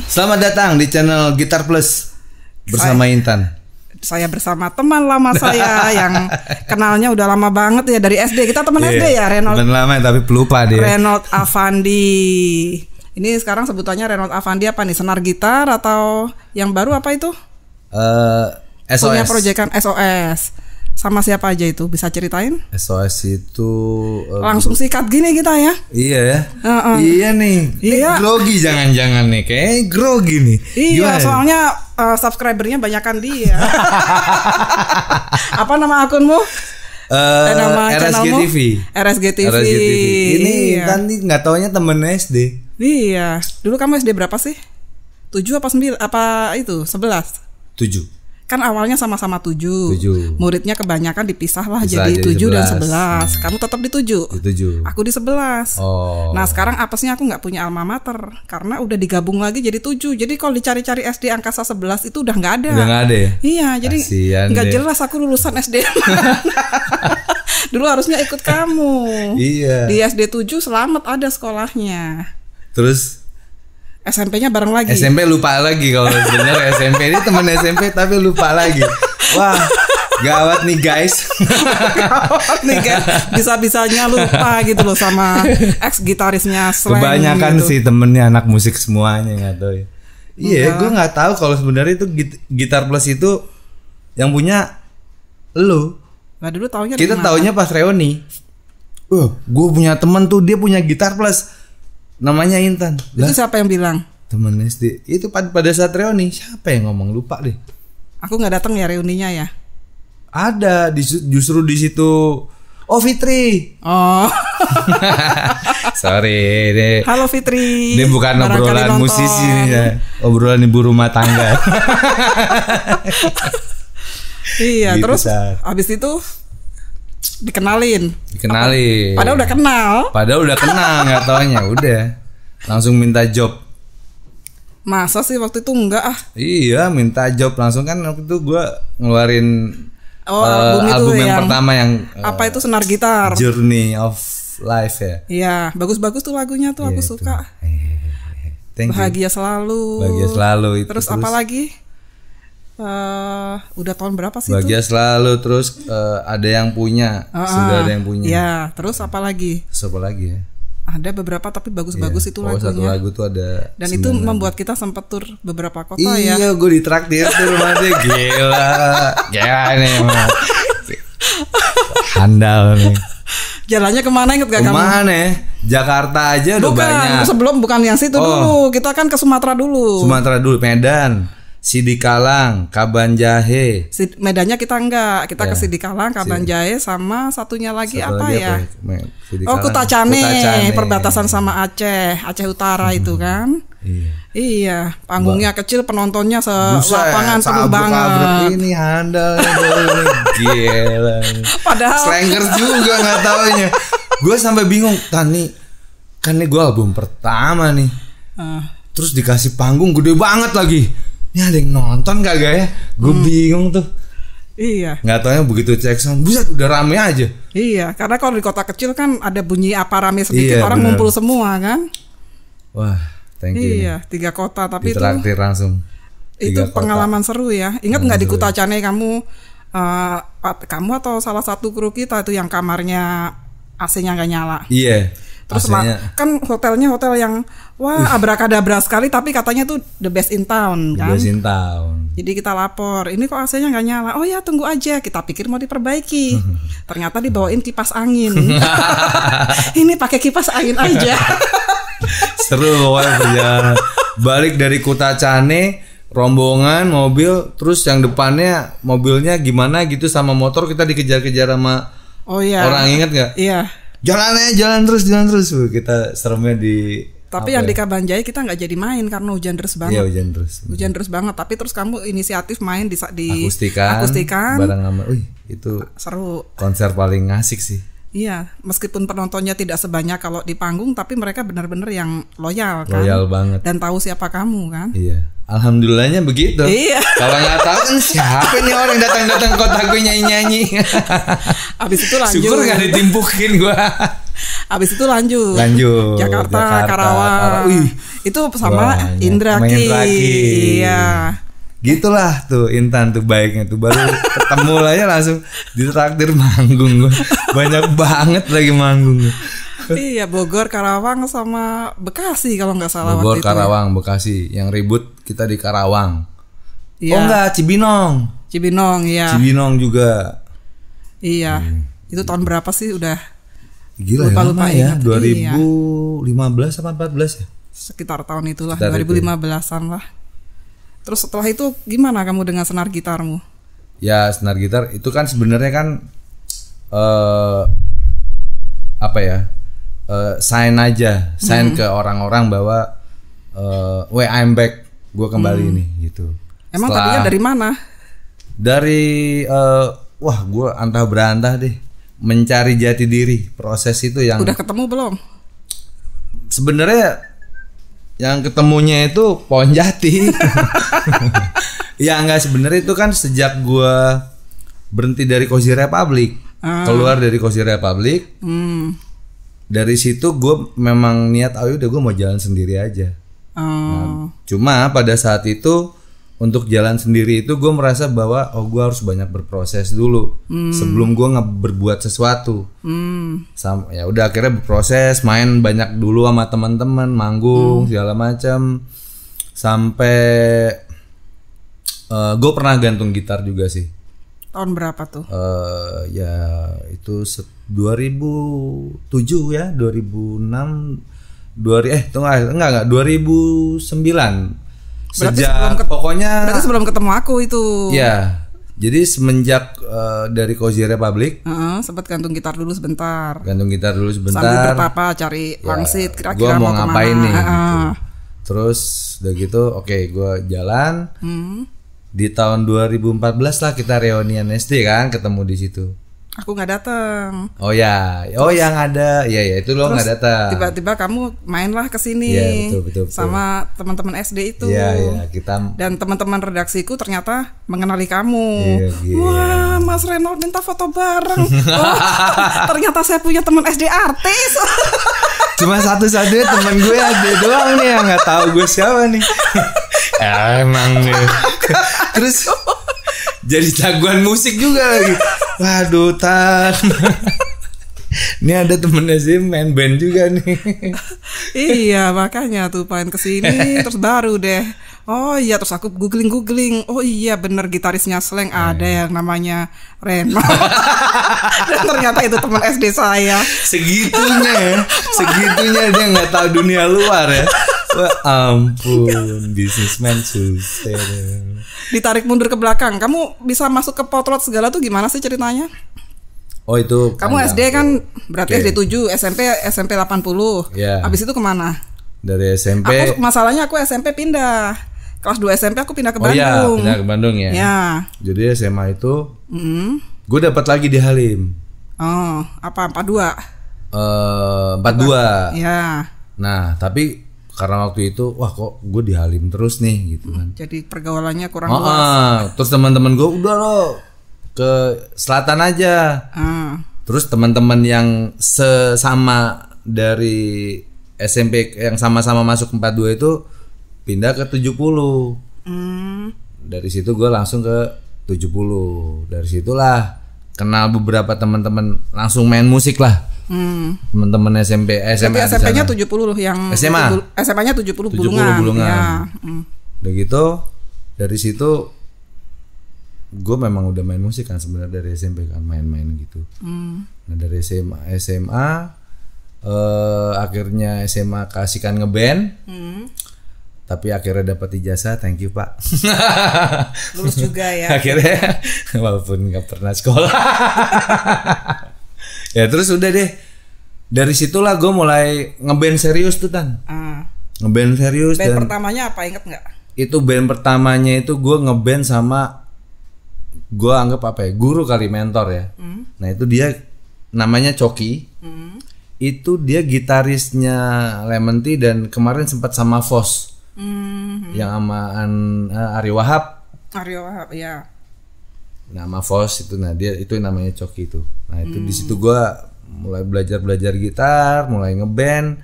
Selamat datang di channel Gitar Plus bersama Intan. Saya bersama teman lama saya yang kenalnya udah lama banget ya, dari SD. Kita teman SD ya, Renold. Teman lama tapi pelupa dia. Renold Avandi. Ini sekarang sebutannya Renold Avandi apa nih? Senar gitar atau yang baru apa itu? SOS. Punya proyekan SOS. Sama siapa aja itu? Bisa ceritain? SOS itu langsung sikat gini kita ya. Iya ya. Iya nih. Iya. Grogi jangan-jangan nih. Kayak grogi nih. Iya, soalnya subscribernya banyakan dia. Apa nama akunmu? Nama RSG TV. RSG TV. Ini kan nggak taunya temen SD. Iya. Dulu kamu SD berapa sih? 7 apa 9? Apa itu? 11? 7. Kan awalnya sama-sama 7. Muridnya kebanyakan dipisah lah, jadi 7 dan 11. Kamu tetap di 7. Aku di 11. Nah sekarang apesnya aku nggak punya alma mater karena udah digabung lagi jadi 7. Jadi kalau dicari-cari SD angkasa 11 itu udah nggak ada. Udah nggak ada ya? Iya, jadi nggak jelas aku lulusan SD. Dulu harusnya ikut kamu. Iya. Di SD 7 selamat ada sekolahnya. Terus SMP-nya bareng lagi. SMP lupa lagi kalau bener SMP ini teman SMP tapi lupa lagi. Wah, gawat nih guys. Gawat nih guys. Bisa-bisanya lupa gitu loh sama ex gitarisnya Slang. Kebanyakan gitu. sih temennya anak musik semuanya, nggak tahu ya. Iya, gue nggak tahu kalau sebenarnya itu Gitar Plus itu yang punya lu. Nah dulu taunya kita taunya pas reuni. Gue punya temen tuh, dia punya Gitar Plus. Namanya Intan. Itu siapa yang bilang? Temen SD. Itu pada saat reuni. Siapa yang ngomong, lupa deh. Aku nggak datang ya reuninya ya. Ada justru di situ. Oh Fitri. Oh. Sorry deh. Halo Fitri. Ini bukan obrolan musisi nih ya. Obrolan ibu rumah tangga. Iya gitu, terus habis itu dikenalin. Padahal udah kenal nggak taunya udah langsung minta job. Masa sih waktu itu enggak ah? Iya, minta job langsung kan waktu itu gue ngeluarin album yang pertama yang apa itu Senar Gitar. Journey of Life ya. Iya, bagus-bagus tuh lagunya tuh, aku suka. Bahagia selalu. Itu. Terus apa lagi? Udah tahun berapa sih Bahagia itu? Selalu. Terus ada yang punya. Sudah ada yang punya. Ya, terus apa lagi? Ya? Ada beberapa tapi bagus-bagus itu lagunya. Satu lagu tuh ada. Dan itu membuat kita sempat tur beberapa kota ya. Iya, gue ditraktir tuh rumahnya. Gila nih emang. Handal nih. Jalannya kemana inget gak kamu? Kemana? Jakarta aja udah banyak. Bukan yang situ dulu. Kita kan ke Sumatera dulu. Medan, Sidikalang, Kabanjahe. Medannya kita enggak, kita ke Sidikalang, Kabanjahe sama satunya lagi apa ya? Kutacane, perbatasan sama Aceh Utara itu kan. Iya, panggungnya kecil, penontonnya selapangan penuh banget. Ini handal, gila. Padahal Slangers juga nggak taunya. Gue sampai bingung, kan nih gue album pertama nih. Terus dikasih panggung gede banget lagi. Ini ada yang nonton kagak ya? Gue bingung tuh. Iya. Nggak taunya begitu cek sound, buset udah rame aja. Iya, karena kalau di kota kecil kan ada bunyi apa rame sedikit, orang ngumpul semua kan. Wah, thank you. Iya, 3 kota tapi ditraktir langsung. Itu pengalaman seru ya. Ingat nggak di Kutacane kamu atau salah satu kru kita itu yang kamarnya AC-nya nggak nyala? Iya. Terus kan hotelnya hotel yang abrakadabra sekali, tapi katanya tuh the best in town kan. The best in town. Jadi kita lapor, ini kok AC-nya nggak nyala. Oh ya tunggu aja, kita pikir mau diperbaiki. Ternyata dibawain kipas angin. Ini pakai kipas angin aja. Seru ya. Balik dari Kutacane, rombongan mobil, terus yang depannya mobilnya gimana gitu sama motor, kita dikejar-kejar sama orang, inget nggak? Iya. Jalan terus kita seremnya di. Tapi yang di Kabanjahe kita nggak jadi main karena hujan deras banget. Iya, hujan deras banget. Tapi terus kamu inisiatif main di akustikan. Bareng sama, itu seru. Konser paling asik sih. Iya, meskipun penontonnya tidak sebanyak kalau di panggung, tapi mereka benar-benar yang loyal kan. Loyal banget. Dan tahu siapa kamu kan. Iya. Alhamdulillahnya begitu. Iya. Kalau nggak tahu kan siapa nih orang datang-datang kota gue nyanyi-nyanyi. Abis itu lanjut. Syukur nggak ditimpukin gue. Habis itu lanjut Jakarta Karawang. Itu sama Indra Ki. Iya. Gitulah tuh Intan tuh baiknya tuh, baru ketemu lah ya langsung ditraktir manggung. Banyak banget lagi manggung. Iya, Bogor, Karawang sama Bekasi kalau nggak salah. Bogor, Karawang, ya. Bekasi. Yang ribut kita di Karawang. Iya. Oh enggak, Cibinong, ya. Cibinong juga. Iya. Itu tahun berapa sih udah? Gila lupa ya, 2015 apa 14 ya? Sekitar tahun itulah, 2015-an lah. Terus setelah itu gimana kamu dengan senar gitarmu? Ya senar gitar itu kan sebenarnya kan apa ya, sign ke orang-orang bahwa I'm back, gue kembali nih gitu. Emang tadinya dari mana? Dari wah gue antah berantah deh mencari jati diri, proses itu yang udah ketemu belum? Sebenarnya yang ketemunya itu pohon jati. Ya enggak, sebenarnya itu kan sejak gua berhenti dari Cozy Republic, keluar dari Cozy Republic. Dari situ gue memang niat udah gue mau jalan sendiri aja. Nah, cuma pada saat itu untuk jalan sendiri itu gue merasa bahwa gue harus banyak berproses dulu sebelum gue berbuat sesuatu. Ya udah akhirnya berproses, main banyak dulu sama teman-teman, manggung segala macam, sampai gue pernah gantung gitar juga sih. Tahun berapa tuh? Ya itu 2007 ya, 2006, enggak 2009. Berarti sebelum ketemu aku itu. Ya. Jadi semenjak dari Cozy Republic, sempat gantung gitar dulu sebentar. Sambil bertapa cari wangsit, kira-kira gua mau ngapain nih gitu. Terus udah gitu, gue jalan. Di tahun 2014 lah kita reunian SD kan, ketemu di situ. Aku nggak datang. Oh ya, yang ada, ya itu lo nggak datang. Tiba-tiba kamu mainlah ke sini, betul. sama teman-teman SD itu. Iya, kita. Dan teman-teman redaksiku ternyata mengenali kamu. Wah, Mas Reynold minta foto bareng. Oh, ternyata saya punya teman SD artis. Cuma satu-satunya teman gue ada doang nih yang nggak tahu gue siapa nih. Emang nih. Terus jadi jagoan musik juga lagi. Waduh, Tan. Ini ada temennya sih main band juga nih. Iya, makanya tuh pengen kesini terus baru deh. Oh iya, terus aku googling. Oh iya, bener gitarisnya Slank ada yang namanya Reynold. Dan ternyata itu teman SD saya. Segitunya dia nggak tahu dunia luar ya. Wah ampun, businessman susah. Ditarik mundur ke belakang, kamu bisa masuk ke potlot segala tuh gimana sih ceritanya? Oh itu kamu SD kan berarti SD 7, SMP 80. Yeah. Habis itu kemana? Dari SMP. Masalahnya aku SMP pindah. Kelas 2 SMP aku pindah ke Bandung. Oh iya, pindah ke Bandung ya. Ya. Jadi SMA itu gue dapat lagi di Halim. Oh, apa 42? 42. Ya. Nah, tapi karena waktu itu kok gue di Halim terus nih gitu kan. Jadi pergaulannya kurang luas. Terus teman-teman gue udah lo ke selatan aja. Terus teman-teman yang sesama dari SMP yang sama-sama masuk 42 itu pindah ke 70. Dari situ gue langsung ke 70. Dari situlah kenal beberapa teman-teman, langsung main musik lah. Teman-teman SMP-nya 70 loh yang SMA-nya 70 Bulungan. Ya. Udah gitu dari situ gue memang udah main musik kan sebenarnya dari SMP kan, main-main gitu. Nah dari SMA akhirnya SMA kasihkan ngeband. Tapi akhirnya dapat ijazah, thank you Pak. Lulus juga ya. Akhirnya walaupun nggak pernah sekolah. Ya terus udah deh. Dari situlah gue mulai ngeband serius tuh Tan. Ngeband serius. Band pertamanya apa, inget nggak? Itu band pertamanya itu gue ngeband sama, gue anggap guru kali, mentor ya. Nah itu dia namanya Coki. Itu dia gitarisnya Lemon Tea dan kemarin sempat sama Fos. Yang sama Ari Wahab ya. Nama Fos itu, nah dia itu namanya Coki itu. Nah itu di situ gue mulai belajar gitar, mulai ngeband,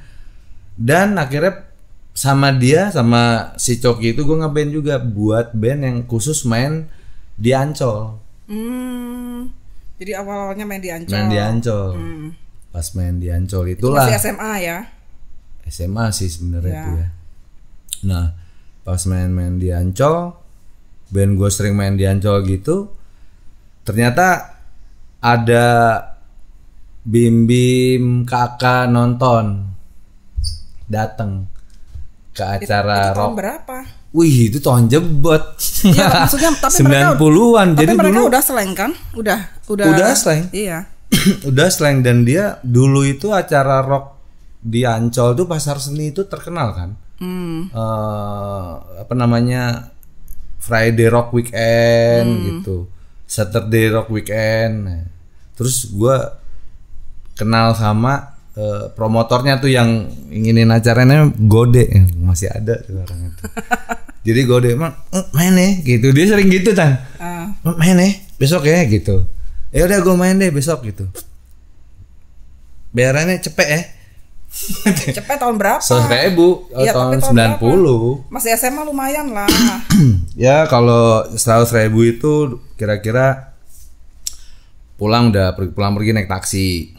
dan akhirnya sama dia sama si Coki itu gue ngeband juga, buat band yang khusus main di Ancol. Jadi awalnya main di Ancol. Main di Ancol. Pas main di Ancol itulah. Itu masih SMA ya? SMA sih sebenarnya itu ya. Nah, pas main di Ancol, band gue sering main di Ancol gitu. Ternyata ada Bim kakak nonton, datang ke acara itu rock. Tahun berapa? Wih, itu tahun jebot. Iya, maksudnya tapi 90-an. Jadi mereka dulu udah slang kan? Udah slang. Iya. Udah slang, dan dia dulu itu acara rock di Ancol tuh Pasar Seni itu terkenal kan. Apa namanya? Friday Rock Weekend gitu. Saturday Rock Weekend. Nah, terus gua kenal sama promotornya tuh yang inginin acaranya, Gode, masih ada tuh orang itu. Jadi Gode main nih gitu, dia sering gitu Tan. Main nih besok ya gitu. Ya udah gue main deh besok gitu. Bayarannya cepet ya. Cepet tahun berapa? 100.000 ya, tahun 90. Masih SMA lumayan lah. Ya kalau 100.000 itu kira-kira pulang pergi naik taksi.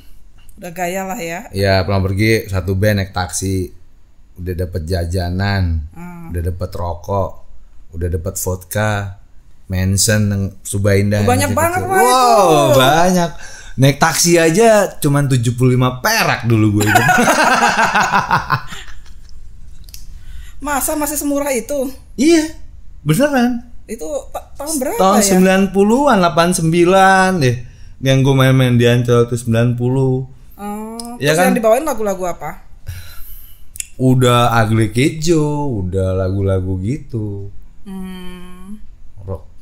Udah gaya lah ya. Ya pulang pergi satu band naik taksi, udah dapet jajanan, udah dapet rokok, udah dapet vodka, Manson, Subaindah. Banyak banget lah itu. Wow, banyak. Naik taksi aja cuman 75 perak dulu gue itu. Masa masih semurah itu? Iya, beneran. Itu tahun berapa tahun ya? 90-an, 89 deh. Yang gue main-main di Ancol tuh 90. Ya kan? Yang dibawain lagu-lagu apa? Udah Ugly Kid Joe, udah lagu-lagu gitu.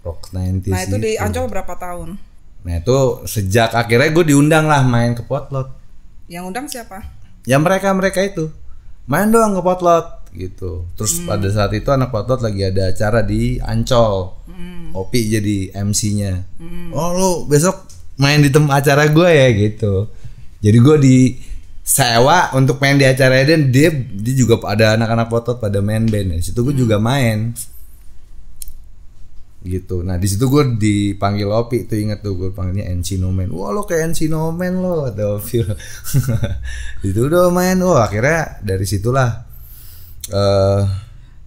Rock 90s. Nah itu di Ancol berapa tahun? Nah itu sejak akhirnya gue diundang lah main ke Potlot. Yang undang siapa? Ya mereka itu. Main doang ke Potlot gitu. Terus pada saat itu anak Potlot lagi ada acara di Ancol. Opi jadi MC-nya. Oh lu besok main di acara gue ya gitu. Jadi gue disewa untuk main di acara, dan dia juga ada anak-anak Potlot pada main band. Di situ gue juga main. Gitu. Nah, di situ gue dipanggil Opi, tuh inget tuh gue panggilnya Encino Man. Wah, lo kayak Encino Man lo, atau feel. Itu udah main. Wah, akhirnya dari situlah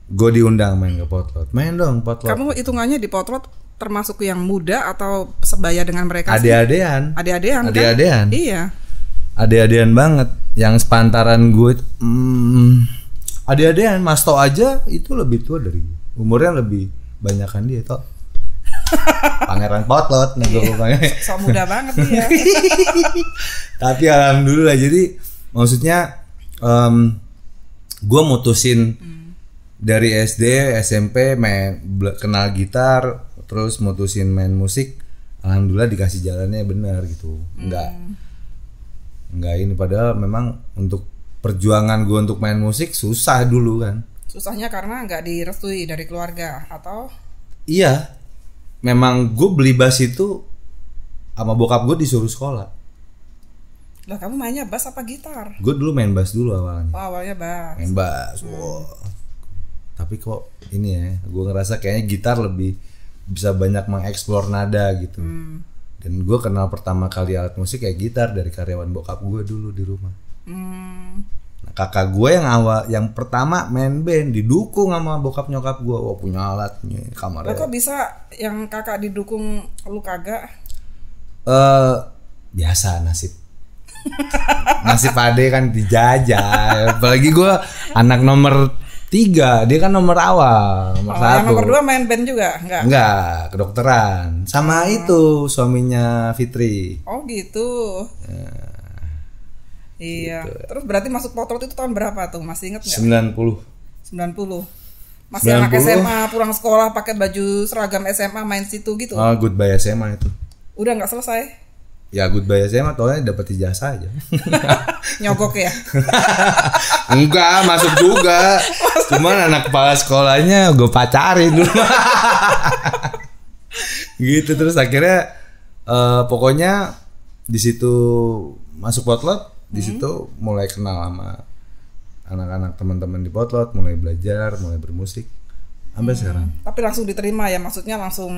gue diundang main ke Potlot. Main dong Potlot. Kamu hitungannya di Potlot termasuk yang muda atau sebaya dengan mereka? Ade-adean. Ade-adean. Ade-adean. Kan? Iya. Ade-adean banget. Yang sepantaran gue ade-adean. Masto aja itu lebih tua dari gue. Umurnya lebih banyakan dia toh. Pangeran Potlot nih gue panggil. So muda banget dia. Tapi alhamdulillah, jadi maksudnya gue mutusin dari SD SMP kenal gitar, terus mutusin main musik. Alhamdulillah dikasih jalannya benar gitu. Enggak ini, padahal memang untuk perjuangan gue untuk main musik susah dulu kan. Susahnya karena nggak direstui dari keluarga atau? Iya, memang gue beli bass itu sama bokap gue disuruh sekolah. Lah kamu mainnya bass apa gitar? Gue dulu main bass dulu awalnya. Oh, awalnya bass. Main bass, wow. Tapi kok ini ya, gue ngerasa kayaknya gitar lebih bisa banyak mengeksplor nada gitu. Dan gue kenal pertama kali alat musik kayak gitar dari karyawan bokap gue dulu di rumah. Nah, kakak gue yang pertama main band didukung sama bokap nyokap gue. Wah, punya alatnya kamarnya. Kok bisa yang kakak didukung lu kagak? Biasa nasib. Nasib ade kan dijajah. Apalagi gue anak nomor 3, dia kan nomor awal, nomor 1. Yang nomor 2 main band juga? Enggak, kedokteran. Sama itu suaminya Fitri. Oh gitu. Iya. Gitu. Terus berarti masuk Potlot itu tahun berapa tuh? Masih inget nggak? 90. Masih 90. Anak SMA pulang sekolah pakai baju seragam SMA main situ gitu? Oh, Goodbye SMA itu. Udah nggak selesai? Ya Goodbye SMA taunya dapat ijazah aja. Nyogok ya? Enggak, masuk juga. Cuman anak kepala sekolahnya gue pacarin dulu. Gitu, terus akhirnya pokoknya di situ masuk Potlot di situ mulai kenal sama anak-anak teman-teman di Potlot, mulai belajar, mulai bermusik sampai sekarang. Tapi langsung diterima ya, maksudnya langsung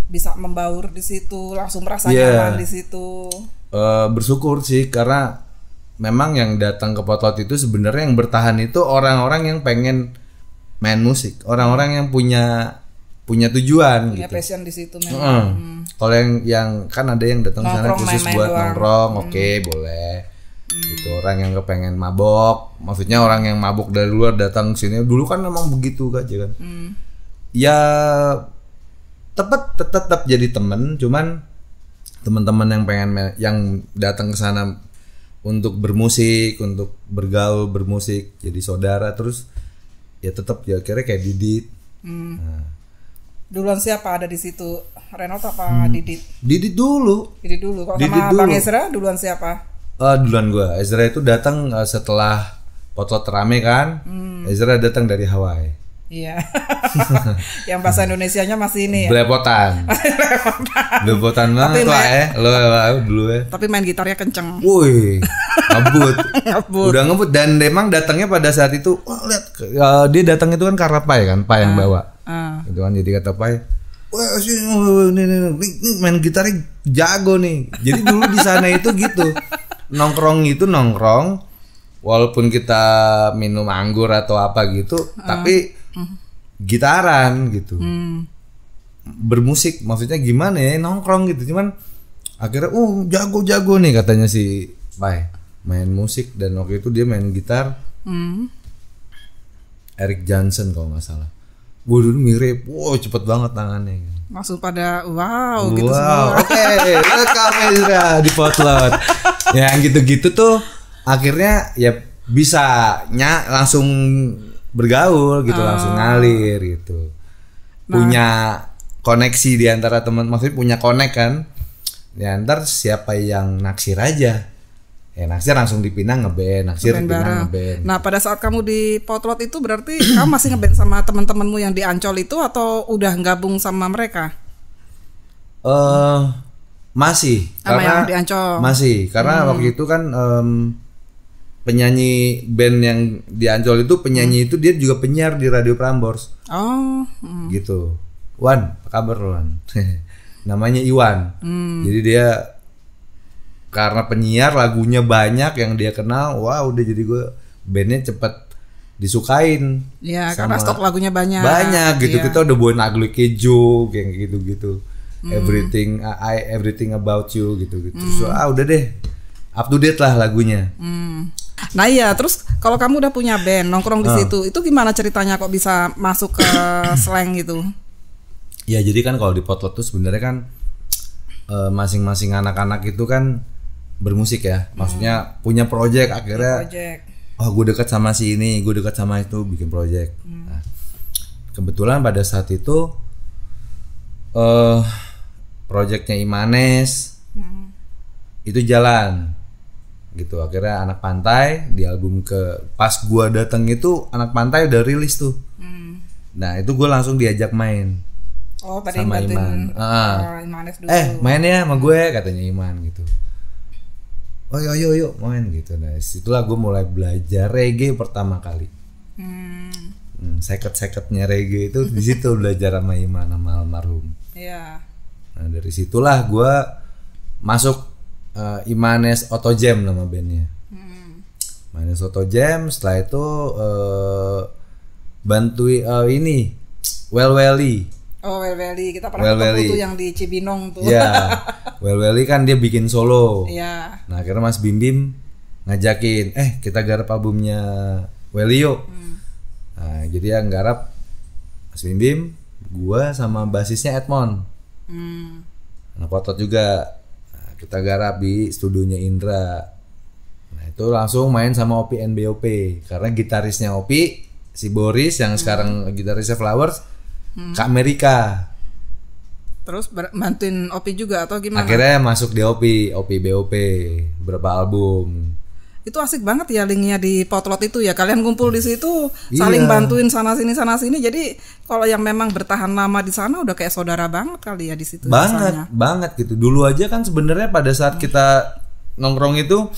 bisa membaur di situ, langsung merasa nyaman di situ. Bersyukur sih karena memang yang datang ke Potlot itu sebenarnya yang bertahan itu orang-orang yang pengen main musik, orang-orang yang punya tujuan, punya gitu. Passion di situ memang. Kalau yang kan ada yang datang sana khusus buat nongkrong, oke, boleh. Gitu, orang yang kepengen mabok, maksudnya orang yang mabok dari luar datang sini, dulu kan memang begitu aja kan. Ya tetap jadi temen, cuman teman-teman yang pengen yang datang ke sana untuk bermusik, untuk bergaul bermusik, jadi saudara, terus ya tetap ya akhirnya kayak Didit. Duluan siapa ada di situ? Renot apa Didit? Didit dulu. Kalau sama Bang Ezra duluan siapa? Duluan gua. Ezra itu datang setelah Potlot rame kan. Ezra datang dari Hawaii. Iya. Yang bahasa Indonesianya masih ini ya. Belepotan. Belepotan banget lah lo dulu ya. Tapi main gitarnya kenceng. Wih, ngebut. Udah ngebut dan memang datangnya pada saat itu. Lihat dia datang itu kan karena Pai kan, Pai yang bawa. Itu kan jadi kata Pai, wah ini main gitarnya jago nih. Jadi dulu di sana itu gitu. Nongkrong walaupun kita minum anggur atau apa gitu, tapi gitaran gitu. Bermusik maksudnya gimana ya, nongkrong gitu. Cuman akhirnya jago nih katanya si Pai main musik, dan waktu itu dia main gitar. Eric Johnson kalau nggak salah. Dulu mirip, cepet banget tangannya. Langsung pada gitu semua. Oke, welcome Ezra di Potlot. Yang gitu-gitu tuh akhirnya ya bisa langsung bergaul gitu, langsung ngalir gitu. Punya koneksi di antara teman, maksudnya punya connect kan. Ya ntar siapa yang naksir aja. Ya naksir langsung dipinang ngeband, ngeband. Nah pada saat kamu di Potlot itu berarti kamu masih ngeband sama teman-temanmu yang di Ancol itu atau udah gabung sama mereka? Masih. Sama karena yang di Ancol. Masih, karena waktu itu kan penyanyi band yang di Ancol itu penyanyi itu dia juga penyiar di Radio Prambors. Gitu. Wan, apa kabar Wan? Namanya Iwan. Jadi dia karena penyiar lagunya banyak yang dia kenal, udah jadi gue bandnya cepet disukain. Ya karena stok lagunya banyak gitu. Kita udah bawain Ugly Kejo kayak gitu. Everything About You gitu. So, udah deh, up to date lah lagunya. Nah iya, terus kalau kamu udah punya band nongkrong di situ, itu gimana ceritanya kok bisa masuk ke slang gitu? Ya jadi kan kalau di Potlot tuh sebenarnya kan masing-masing anak-anak itu kan bermusik ya, maksudnya punya project akhirnya. Gue dekat sama si ini, gue dekat sama itu, bikin project. Nah, kebetulan pada saat itu projectnya Imanes itu jalan gitu, akhirnya Anak Pantai di album pas gue datang itu Anak Pantai udah rilis tuh. Nah itu gue langsung diajak main sama Iman. Imanes dulu. Main ya sama gue katanya Iman gitu. Yuk main gitu. Nah situlah gue mulai belajar reggae pertama kali. Seket-seketnya reggae itu di situ belajar sama Iman, sama almarhum. Iya. Nah dari situlah gue masuk Imanes Auto Jam nama bandnya. Imanes Auto Jam. Setelah itu bantuin ini Well Welly. Well Welly, kita pernah ketemu tuh yang di Cibinong tuh. Iya. Well Welly kan dia bikin solo. Iya. Nah akhirnya Mas Bim ngajakin, kita garap albumnya Welly yuk. Nah jadi yang garap Mas Bim, gua sama basisnya Edmond. Nah Potlot juga. Nah, kita garap di studionya Indra. Nah itu langsung main sama Opi NBOP, karena gitarisnya Opi, si Boris yang sekarang gitarisnya Flowers, ke Amerika. Terus bantuin Opi juga atau gimana? Akhirnya masuk di Opi BOP berapa album. Itu asik banget ya linknya di Potlot itu ya. Kalian kumpul di situ, saling bantuin sana sini. Jadi kalau yang memang bertahan lama di sana udah kayak saudara banget kali ya di situ. Banget gitu. Dulu aja kan sebenarnya pada saat kita nongkrong itu,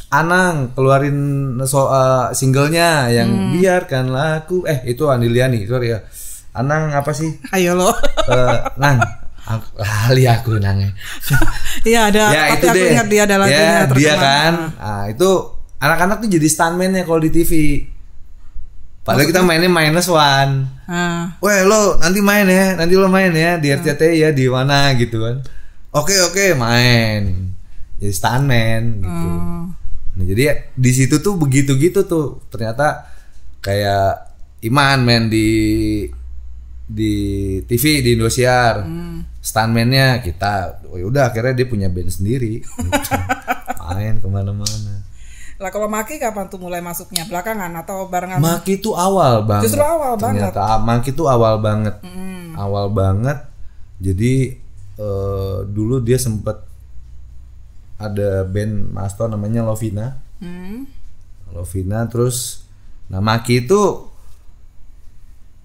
Anang keluarin singlenya yang biarkanlah aku. Itu Andiliani, sorry ya. Anang apa sih? Ayo lo. Nang. Ahli aku Nang. Iya ada. Ya itu aku deh. Ingat dia ada lagunya ya, terkenal. Dia kan. Nah, itu anak-anak tuh jadi stuntman-nya kalau di TV. Padahal kita mainnya -1. Weh lo nanti main ya, nanti lo main ya di RCTI ya di mana gitu kan. Oke main. Jadi stuntman gitu. Nah, jadi di situ tuh begitu gitu tuh. Ternyata kayak Iman main di TV di Indosiar. Stuntman-nya kita. Udah akhirnya dia punya band sendiri. Gitu. Main kemana-mana. Lah kalau Maki kapan tuh mulai masuknya? Belakangan atau barengan? Maki tuh awal banget. Justru awal banget. Ternyata Maki tuh awal banget. Awal banget. Jadi dulu dia sempet ada band Masto namanya Lovina. Lovina terus Maki itu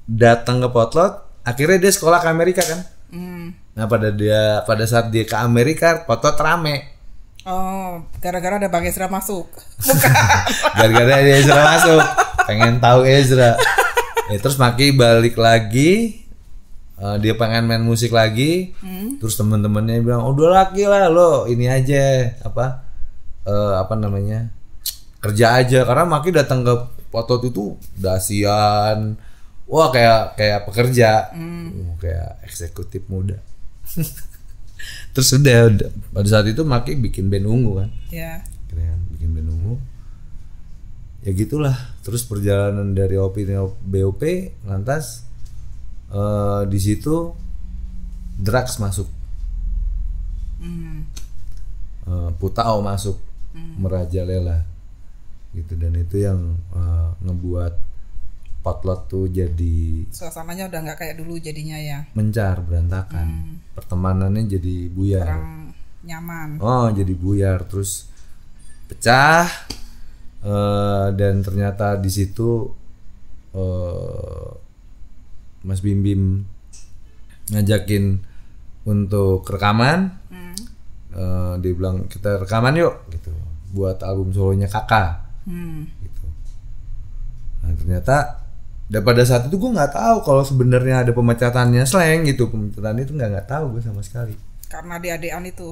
datang ke Potlot, akhirnya dia sekolah ke Amerika kan. Nah pada saat dia ke Amerika, Potlot rame. Oh, gara-gara ada Bang Ezra masuk. Bukan. Gara-gara ada Ezra masuk. Pengen tahu Ezra. Terus Maki balik lagi. Dia pengen main musik lagi. Terus temen-temennya bilang, udah laki lah lo ini aja apa namanya kerja aja, karena Maki datang ke Potlot itu dasian. Wah kayak pekerja, kayak eksekutif muda. Terus udah pada saat itu Maki bikin band Ungu kan. Iya. Bikin band Ungu. Ya gitulah. Terus perjalanan dari OP ke BOP lantas di situ Drugs masuk. Putau masuk. Merajalela. Gitu, dan itu yang ngebuat Potlot tuh jadi suasananya udah nggak kayak dulu jadinya ya. Mencar, berantakan. Pertemanannya jadi buyar. Kurang nyaman. Jadi buyar, terus pecah. Dan ternyata di situ Mas Bim Bim ngajakin untuk rekaman. Dia bilang kita rekaman yuk gitu, buat album solonya Kakak. Gitu. Nah ternyata pada saat itu gue nggak tahu kalau sebenarnya ada pemecatannya Slank gitu. Pemecatan itu nggak tahu gue sama sekali. Karena adik-adikan itu.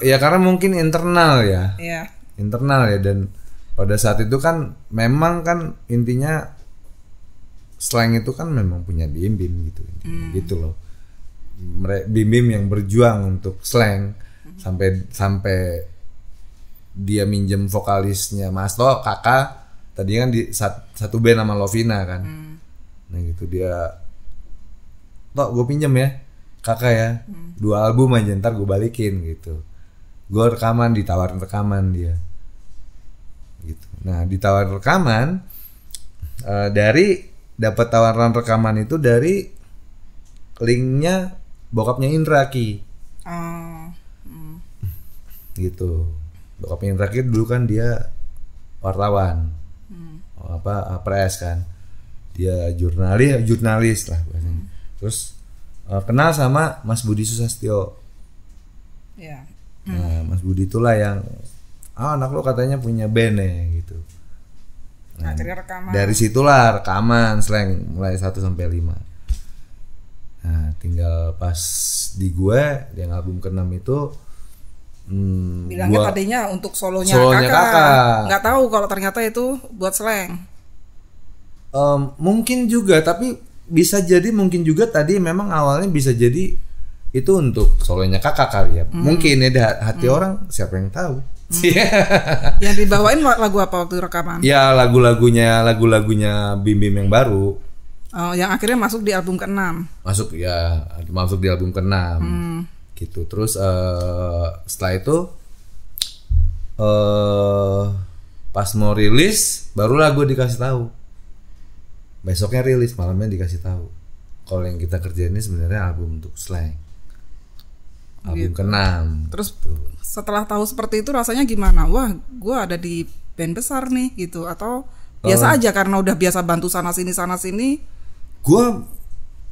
Ya karena mungkin internal ya. Iya. Internal ya, dan pada saat itu kan memang kan intinya Slank itu kan memang punya Bim Bim gitu. Gitu loh. Bim Bim yang berjuang untuk Slank sampai dia minjem vokalisnya Masto Kakak. Tadi kan di satu band sama Lovina kan. Nah gitu dia, Tok gue pinjem ya Kakak ya, 2 album aja ntar gue balikin gitu. Gue rekaman, ditawarin rekaman dia gitu. Nah ditawarin rekaman, dari dapat tawaran rekaman itu dari linknya bokapnya Indra Ki. Gitu. Bokapnya Indra Ki dulu kan dia wartawan. Press kan, dia jurnalis lah bahasanya. Terus kenal sama Mas Budi Susastyo. Nah, Mas Budi itulah yang anak lo katanya punya band ya gitu. Nah, akhirnya rekaman. Dari situlah rekaman Slank mulai 1 sampai 5. Nah, tinggal pas di gue yang album ke-6 itu bilangnya tadinya untuk solonya kakak. Nggak tahu kalau ternyata itu buat Slank. Mungkin juga, tapi bisa jadi mungkin juga tadi memang awalnya bisa jadi itu untuk solonya kakak kali ya. Mungkin ya hati orang, siapa yang tahu. Yang dibawain lagu apa waktu rekaman? Ya lagu-lagunya Bim Bim yang baru. Yang akhirnya masuk di album ke-6. Masuk di album ke-6. Gitu. Terus setelah itu pas mau rilis barulah gue dikasih tahu. Besoknya rilis, malamnya dikasih tahu kalau yang kita kerjain ini sebenarnya album untuk Slank. album ke-6. Terus setelah tahu seperti itu rasanya gimana? Wah, gue ada di band besar nih gitu, atau biasa aja karena udah biasa bantu sana sini. Gue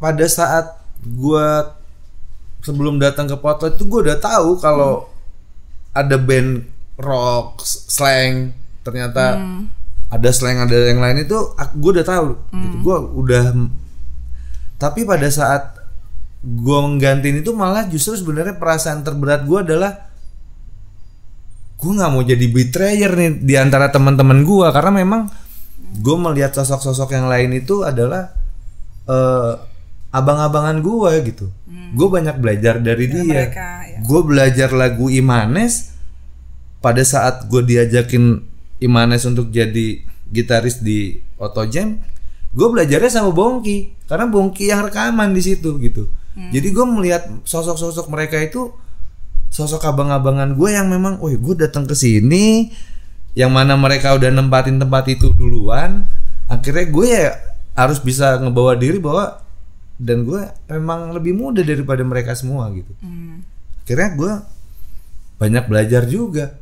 pada saat gue sebelum datang ke Potlot itu gue udah tahu kalau ada band rock, slang, ternyata ada slang, ada yang lain itu gue udah tahu. Gitu. Gue udah. Tapi pada saat gue menggantiin itu malah justru sebenarnya perasaan terberat gue adalah gue nggak mau jadi betrayer nih di antara teman-teman gue, karena memang gue melihat sosok-sosok yang lain itu adalah abang-abangan gue gitu. Gue banyak belajar dari dia. Mereka, ya. Gue belajar lagu Imanes pada saat gue diajakin Imanes untuk jadi gitaris di Auto Jam. Gue belajarnya sama Bongki, karena Bongki yang rekaman di situ gitu. Jadi gue melihat sosok-sosok mereka itu sosok abang-abangan gue yang memang, gue datang ke sini, yang mana mereka udah nempatin tempat itu duluan. Akhirnya gue ya harus bisa ngebawa diri bahwa dan gue memang lebih muda daripada mereka semua gitu. Akhirnya gue banyak belajar juga.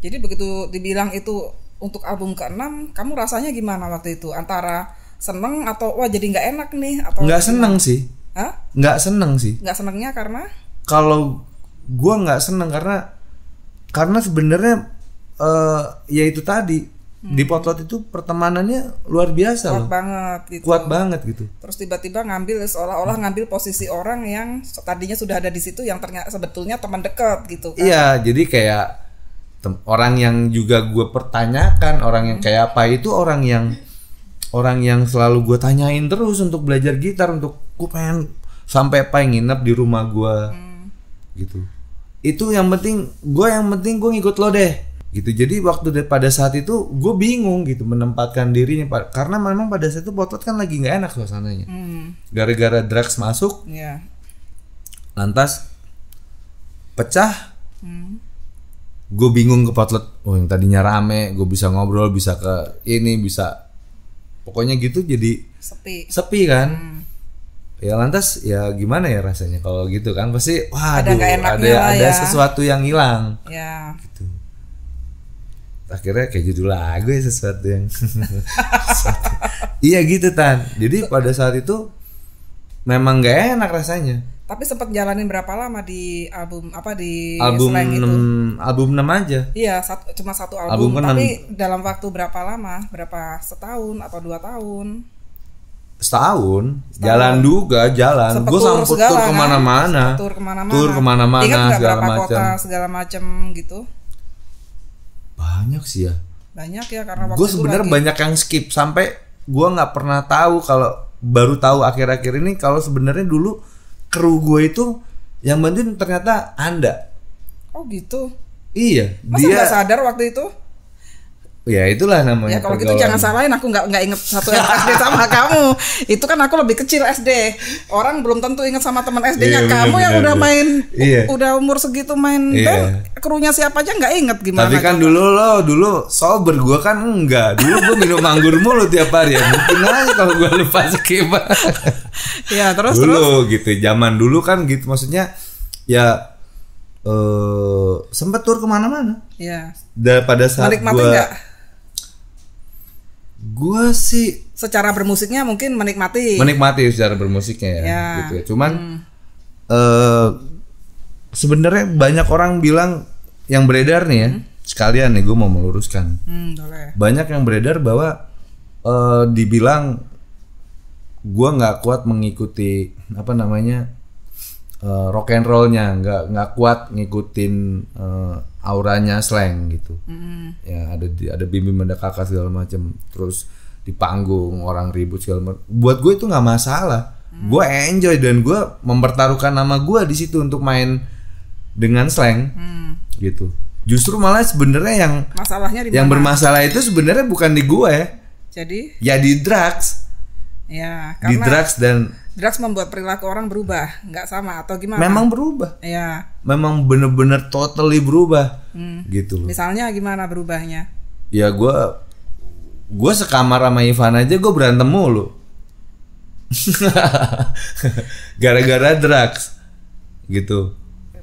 Jadi begitu dibilang itu untuk album ke-6, kamu rasanya gimana waktu itu? Antara seneng atau wah jadi nggak enak nih? Atau nggak seneng sih. Hah? Nggak seneng sih. Nggak senengnya karena? Kalau gue nggak seneng karena sebenarnya ya itu tadi di Potlot itu pertemanannya luar biasa kuat loh. Banget gitu. Kuat banget gitu. Terus tiba-tiba ngambil seolah-olah ngambil posisi orang yang tadinya sudah ada di situ yang ternyata sebetulnya teman dekat gitu kan. Iya, jadi kayak orang yang juga gue pertanyakan, orang yang kayak apa itu orang yang selalu gue tanyain terus untuk belajar gitar, untuk gue pengen sampai apa yang nginep di rumah gue gitu. Itu yang penting gue ngikut lo deh gitu. Jadi waktu pada saat itu gue bingung gitu menempatkan dirinya, karena memang pada saat itu Potlot kan lagi nggak enak suasananya gara-gara drugs masuk. Lantas pecah. Gue bingung ke Potlot, yang tadinya rame, gue bisa ngobrol, bisa ke ini, bisa pokoknya gitu, jadi sepi kan. Ya lantas ya gimana ya rasanya kalau gitu kan, pasti ada sesuatu yang hilang. Ya. Gitu. Akhirnya kayak judul lagu ya, sesuatu yang iya gitu Tan. Jadi pada saat itu memang gak enak rasanya. Tapi sempat jalanin berapa lama di album slang itu? Album 6 aja. Iya, cuma satu album tapi dalam waktu berapa lama? Berapa, setahun atau 2 tahun? Setahun. Jalan juga, jalan. Gue sampai tur kemana-mana. Tur kemana-mana. Ingat nggak berapa kota segala macam gitu? Banyak sih ya. Banyak ya, karena waktu gue sebenarnya banyak yang skip sampai gue nggak pernah tahu, kalau baru tahu akhir-akhir ini kalau sebenarnya dulu kru gue itu yang bantuin ternyata Anda. Oh gitu. Iya. Masa dia nggak sadar waktu itu? Ya itulah namanya. Ya kalau gitu jangan salahin, aku nggak inget satu SD sama kamu. Itu kan aku lebih kecil SD. Orang belum tentu inget sama teman SD-nya. Kamu yang udah main, udah umur segitu main band, krunya siapa aja nggak inget gimana. Tapi kan dulu sober, gue kan enggak. Dulu gue minum anggur mulu tiap hari ya. Mungkin aja kalau gue lupa skip. Ya terus gitu. Zaman dulu kan gitu, maksudnya ya sempet tur kemana-mana. Iya. Dan pada saat gue sih secara bermusiknya mungkin menikmati secara bermusiknya ya. Gitu ya. Cuman sebenarnya banyak orang bilang yang beredar nih ya, sekalian nih gue mau meluruskan. Boleh. Banyak yang beredar bahwa dibilang gue nggak kuat mengikuti rock and rollnya, nggak kuat ngikutin auranya slang gitu. Ya ada Bim ada kakak segala macam, terus di panggung orang ribut segala macam. Buat gue itu nggak masalah. Gue enjoy dan gue mempertaruhkan nama gue di situ untuk main dengan slang gitu. Justru malah sebenarnya yang bermasalah itu sebenarnya bukan di gue ya. Jadi? Ya di drugs. Ya, karena di drugs membuat perilaku orang berubah, nggak sama atau gimana? Memang berubah. Ya. Memang bener-bener totally berubah, gitu loh. Misalnya gimana berubahnya? Ya gue sekamar sama Ivan aja gue berantem mulu, gara-gara drugs, gitu.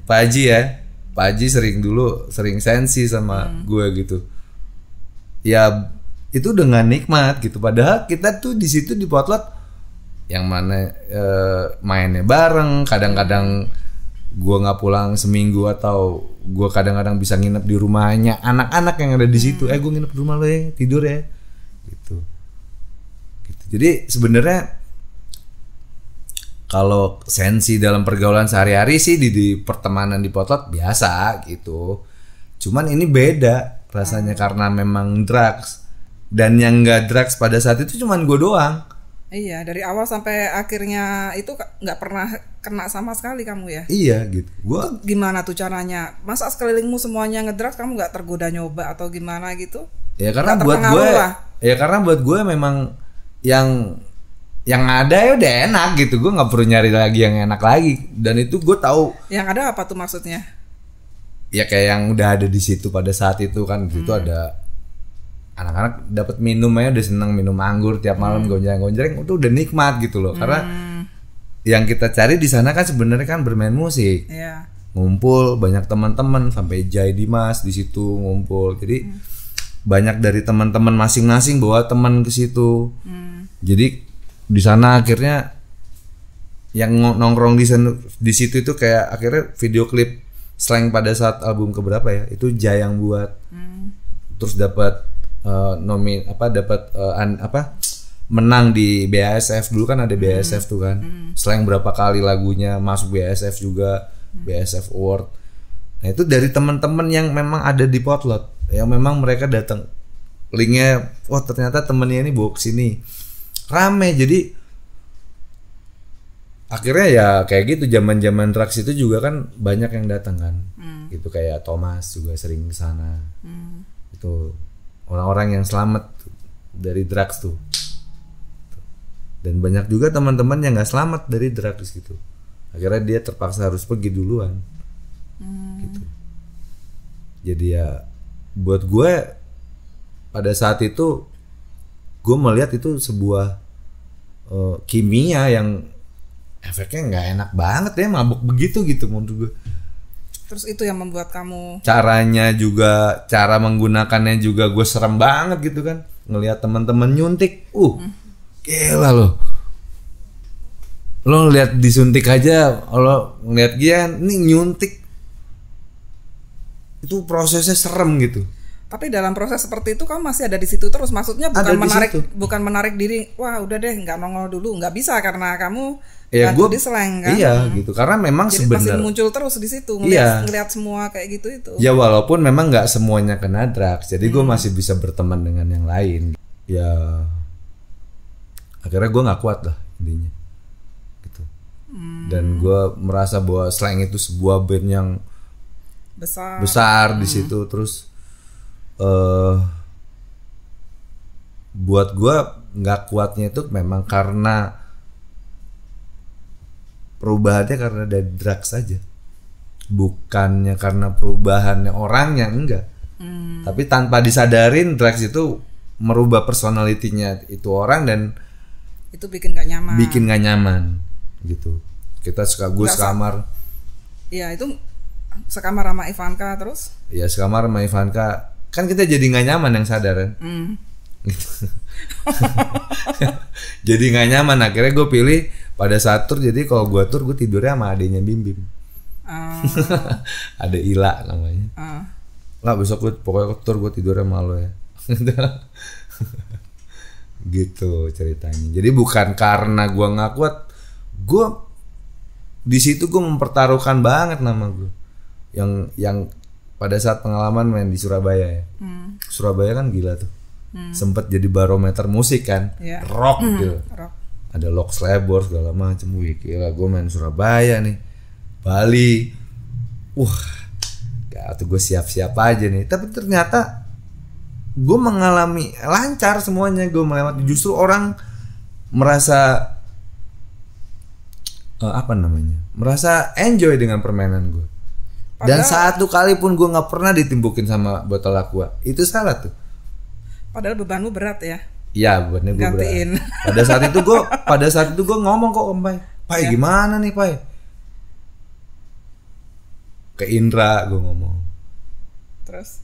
Pak Haji sering sensi sama gue gitu. Ya itu dengan nikmat gitu. Padahal kita tuh di situ di Potlot yang mana mainnya bareng, kadang-kadang gue nggak pulang seminggu atau gue kadang-kadang bisa nginep di rumahnya anak-anak yang ada di situ. Gue nginep di rumah lo ya, tidur ya, gitu. Jadi sebenarnya kalau sensi dalam pergaulan sehari-hari sih di pertemanan di Potlot biasa gitu. Cuman ini beda rasanya karena memang drugs. Dan yang nggak drugs pada saat itu cuman gue doang. Iya, dari awal sampai akhirnya itu nggak pernah kena sama sekali kamu ya? Iya gitu. Itu gimana tuh caranya? Masa sekelilingmu semuanya ngedrugs, kamu nggak tergoda nyoba atau gimana gitu? Ya karena buat gue, karena buat gue memang yang ada ya udah enak gitu. Gue nggak perlu nyari lagi yang enak lagi. Dan itu gue tahu. Yang ada apa tuh maksudnya? Ya kayak yang udah ada di situ pada saat itu kan. Di situ ada anak-anak dapat minum aja udah seneng minum anggur tiap malam gonjreng-gonjreng, itu udah nikmat gitu loh. Karena yang kita cari di sana kan sebenarnya kan bermain musik. Yeah. Ngumpul banyak teman-teman sampai Jai Dimas di situ ngumpul. Jadi banyak dari teman-teman masing-masing bawa teman ke situ. Jadi di sana akhirnya yang nongkrong di situ itu kayak akhirnya video klip Slang pada saat album keberapa ya? Itu Jai yang buat. Terus dapat menang di BASF dulu kan ada BASF tuh kan. Slang berapa kali lagunya masuk BASF juga, BASF Award. Nah itu dari teman-teman yang memang ada di Potlot, yang memang mereka datang linknya, ternyata temennya ini bawa kesini rame. Jadi akhirnya ya kayak gitu, zaman drugs itu juga kan banyak yang datang kan. Gitu kayak Thomas juga sering kesana. Itu orang-orang yang selamat dari drugs tuh. Dan banyak juga teman-teman yang nggak selamat dari drugs gitu. Akhirnya dia terpaksa harus pergi duluan. Gitu. Jadi ya buat gue pada saat itu gue melihat itu sebuah kimia yang efeknya nggak enak banget ya, mabuk begitu gitu menurut gue. Terus itu yang membuat kamu, caranya juga, cara menggunakannya juga gue serem banget gitu kan. Ngelihat teman-teman nyuntik, gila lo ngelihat disuntik aja, lo ngelihat dia nih nyuntik, itu prosesnya serem gitu. Tapi dalam proses seperti itu kamu masih ada di situ terus, maksudnya bukan menarik diri, wah udah deh nggak nongol dulu, nggak bisa karena kamu di Slang kan. Iya gitu, karena memang sebenarnya masih muncul terus di situ, ngeliat semua kayak gitu itu. Ya walaupun memang nggak semuanya kena drugs, jadi gue masih bisa berteman dengan yang lain. Ya akhirnya gue nggak kuat lah intinya gitu. Dan gue merasa bahwa Slang itu sebuah band yang besar di situ. Terus buat gue nggak kuatnya itu memang karena perubahannya karena dari drugs saja, bukannya karena perubahannya orangnya, enggak. Tapi tanpa disadarin drugs itu merubah personalitinya itu orang dan itu bikin nggak nyaman gitu. Kita gue sekamar. Iya itu sekamar sama Ivanka terus? Iya sekamar sama Ivanka, kan kita jadi nggak nyaman yang sadar kan. Gitu. Jadi nggak nyaman, akhirnya gue pilih pada saat tur. Jadi kalau gue tur gue tidurnya sama adiknya Bim. Ada Ila namanya. Lah besok gue pokoknya tur gue tidurnya sama lo ya. Gitu ceritanya. Jadi bukan karena gue nggak kuat, gue di situ gue mempertaruhkan banget nama gue. Yang pada saat pengalaman main di Surabaya ya. Surabaya kan gila tuh. Sempet jadi barometer musik kan. Rock gitu. Ada Lock Slebor segala macam. Wih gila, gue main Surabaya nih, Bali. Tuh gue siap-siap aja nih. Tapi ternyata gue mengalami lancar semuanya, gue melewati. Justru orang merasa merasa enjoy dengan permainan gue. Dan satu kali pun gue nggak pernah ditimbukin sama botol aqua. Itu salah tuh. Padahal bebanmu berat ya. Iya bebannya gue berat. Pada saat itu gue ngomong kok Om Pai, gimana nih Pai? ke Indra gue ngomong. Terus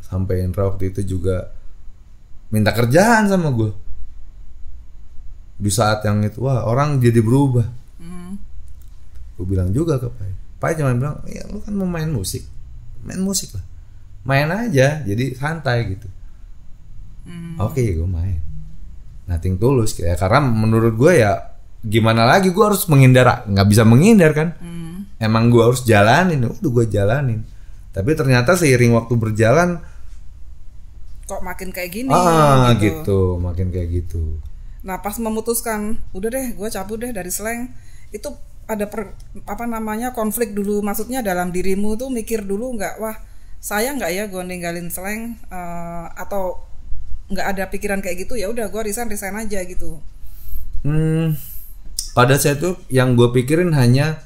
sampai Indra waktu itu juga minta kerjaan sama gue. Di saat yang itu, wah orang jadi berubah. Gue bilang juga ke Pai cuma bilang, ya lu kan mau main musik lah, main aja, jadi santai gitu. Oke, gue main, nothing tulus ya, karena menurut gue ya gimana lagi, gue harus menghindar, nggak bisa menghindar kan. Emang gue harus jalanin, udah gue jalanin. Tapi ternyata seiring waktu berjalan, kok makin kayak gini. Gitu, makin kayak gitu. Nah pas memutuskan, udah deh gue cabut deh dari Slank, itu ada konflik dulu, maksudnya dalam dirimu tuh mikir dulu nggak, wah saya nggak ya gue ninggalin Slank, atau nggak ada pikiran kayak gitu, ya udah gue resign aja gitu. Pada saat itu yang gue pikirin hanya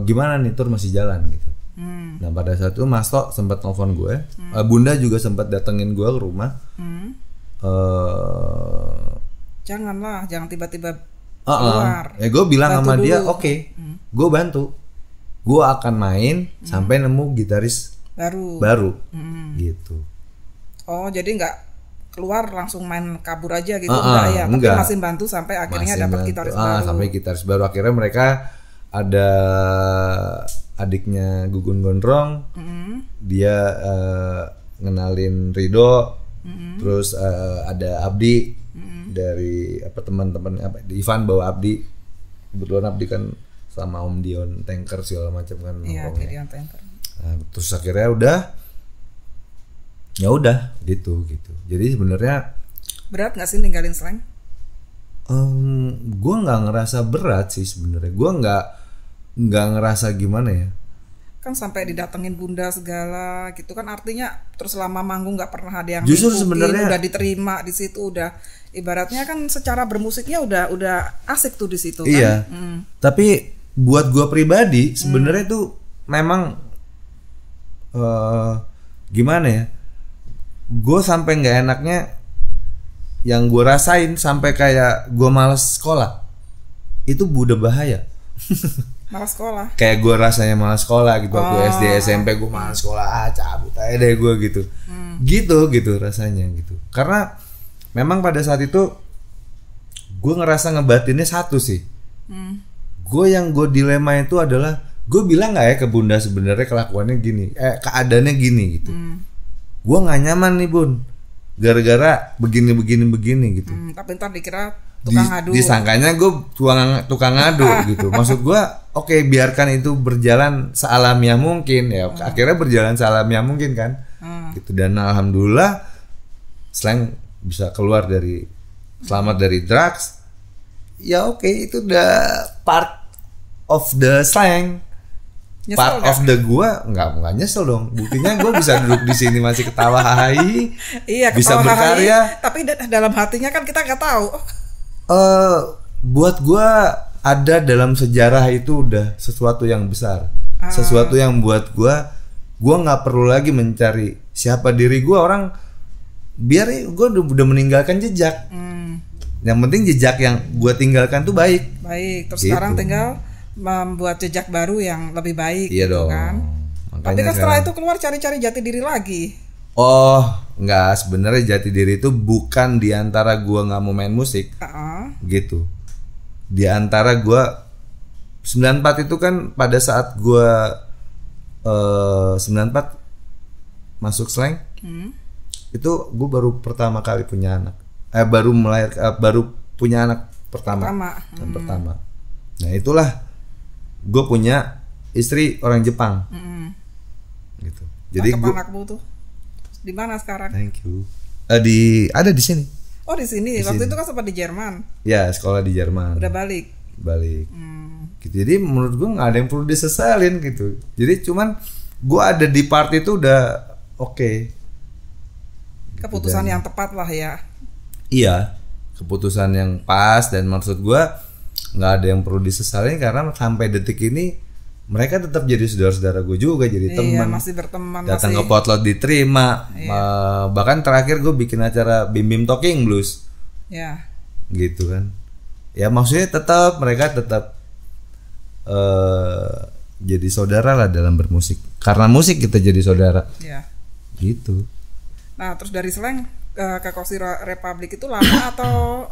gimana nih tur masih jalan gitu. Nah pada saat itu Mas Tok sempat telepon gue, Bunda juga sempat datengin gue ke rumah. Jangan tiba-tiba keluar. Ya gue bilang bantu sama dulu. Dia, oke, gue bantu. Gue akan main sampai nemu gitaris baru. Gitu. Oh, jadi nggak keluar langsung main kabur aja gitu, enggak ya? Tapi masih bantu sampai akhirnya dapat gitaris baru. Sampai gitaris baru. Akhirnya mereka ada adiknya Gugun Gondrong, dia ngenalin Rido, terus ada Abdi. Dari teman-teman Ivan bawa Abdi, kebetulan Abdi kan sama Om Dion Tanker segala macam kan. Iya, Dion Tanker. Nah, terus akhirnya udah gitu. Jadi sebenarnya berat nggak sih ninggalin Slank? Gue nggak ngerasa berat sih sebenarnya. Gue nggak ngerasa gimana ya. Kan sampai didatengin Bunda segala gitu kan, artinya terus selama manggung nggak pernah ada yang justru sebenarnya udah diterima di situ, udah ibaratnya kan secara bermusiknya udah asik tuh di situ iya, kan. Tapi buat gue pribadi sebenarnya itu memang gimana ya, gue sampai nggak enaknya yang gue rasain sampai kayak gue malas sekolah, itu udah bahaya. Malas sekolah. Kayak gue rasanya malas sekolah gitu. Waktu SD SMP gue malas sekolah, cabut aja deh gue gitu. Gitu rasanya gitu. Karena memang pada saat itu gue ngerasa ngebatinnya satu sih. Gue dilema itu adalah, gue bilang nggak ya ke Bunda sebenarnya kelakuannya gini, keadaannya gini gitu. Gue nggak nyaman nih Bun, gara-gara begini gitu. Tapi ntar dikira tukang ngadu. Disangkanya gue tukang ngadu gitu. Maksud gue, oke, biarkan itu berjalan sealamiah mungkin ya. Akhirnya berjalan sealamiah mungkin kan. Gitu. Dan alhamdulillah Slank bisa keluar selamat dari drugs. Ya oke, itu udah part of the Slank. Nyesel part gak? Of the gue nggak nyesel dong. Buktinya gue bisa duduk di sini masih ketawa hahaha. Iya, bisa berkarya. Tapi dalam hatinya kan kita nggak tahu. Buat gue ada dalam sejarah itu udah sesuatu yang besar, sesuatu yang buat gue nggak perlu lagi mencari siapa diri gue, orang biar gue udah meninggalkan jejak. Yang penting jejak yang gue tinggalkan tuh baik. Terus gitu. Sekarang tinggal membuat jejak baru yang lebih baik. Iya gitu dong. Kan. Tapi kan setelah itu keluar cari-cari jati diri lagi. Oh, enggak, sebenarnya jati diri itu bukan di antara gua nggak mau main musik. Gitu. Di antara gua 94 itu kan pada saat gua 94 masuk Slank. Itu gua baru pertama kali punya anak. Baru punya anak pertama. Yang pertama. Nah, itulah gua punya istri orang Jepang. Gitu. Jadi anakmu tuh di mana sekarang? Thank you. Ada di sini. Oh, di sini. Waktu itu kan sempat di Jerman. Ya, sekolah di Jerman. Udah balik. Gitu. Jadi menurut gue nggak ada yang perlu disesalin gitu. Jadi cuman gue ada di part itu udah oke. Keputusan yang tepat lah ya. Iya, keputusan yang pas, dan maksud gue nggak ada yang perlu disesalin karena sampai detik ini mereka tetap jadi saudara-saudara gue juga, jadi teman. Masih berteman. Datang ke Potlot diterima. Bahkan terakhir gue bikin acara Bim Bim Talking Blues. Ya. Gitu kan. Ya maksudnya mereka tetap jadi saudara lah dalam bermusik. Karena musik kita jadi saudara. Iya. Gitu. Nah, terus dari Slank ke Cozy Republic itu lama atau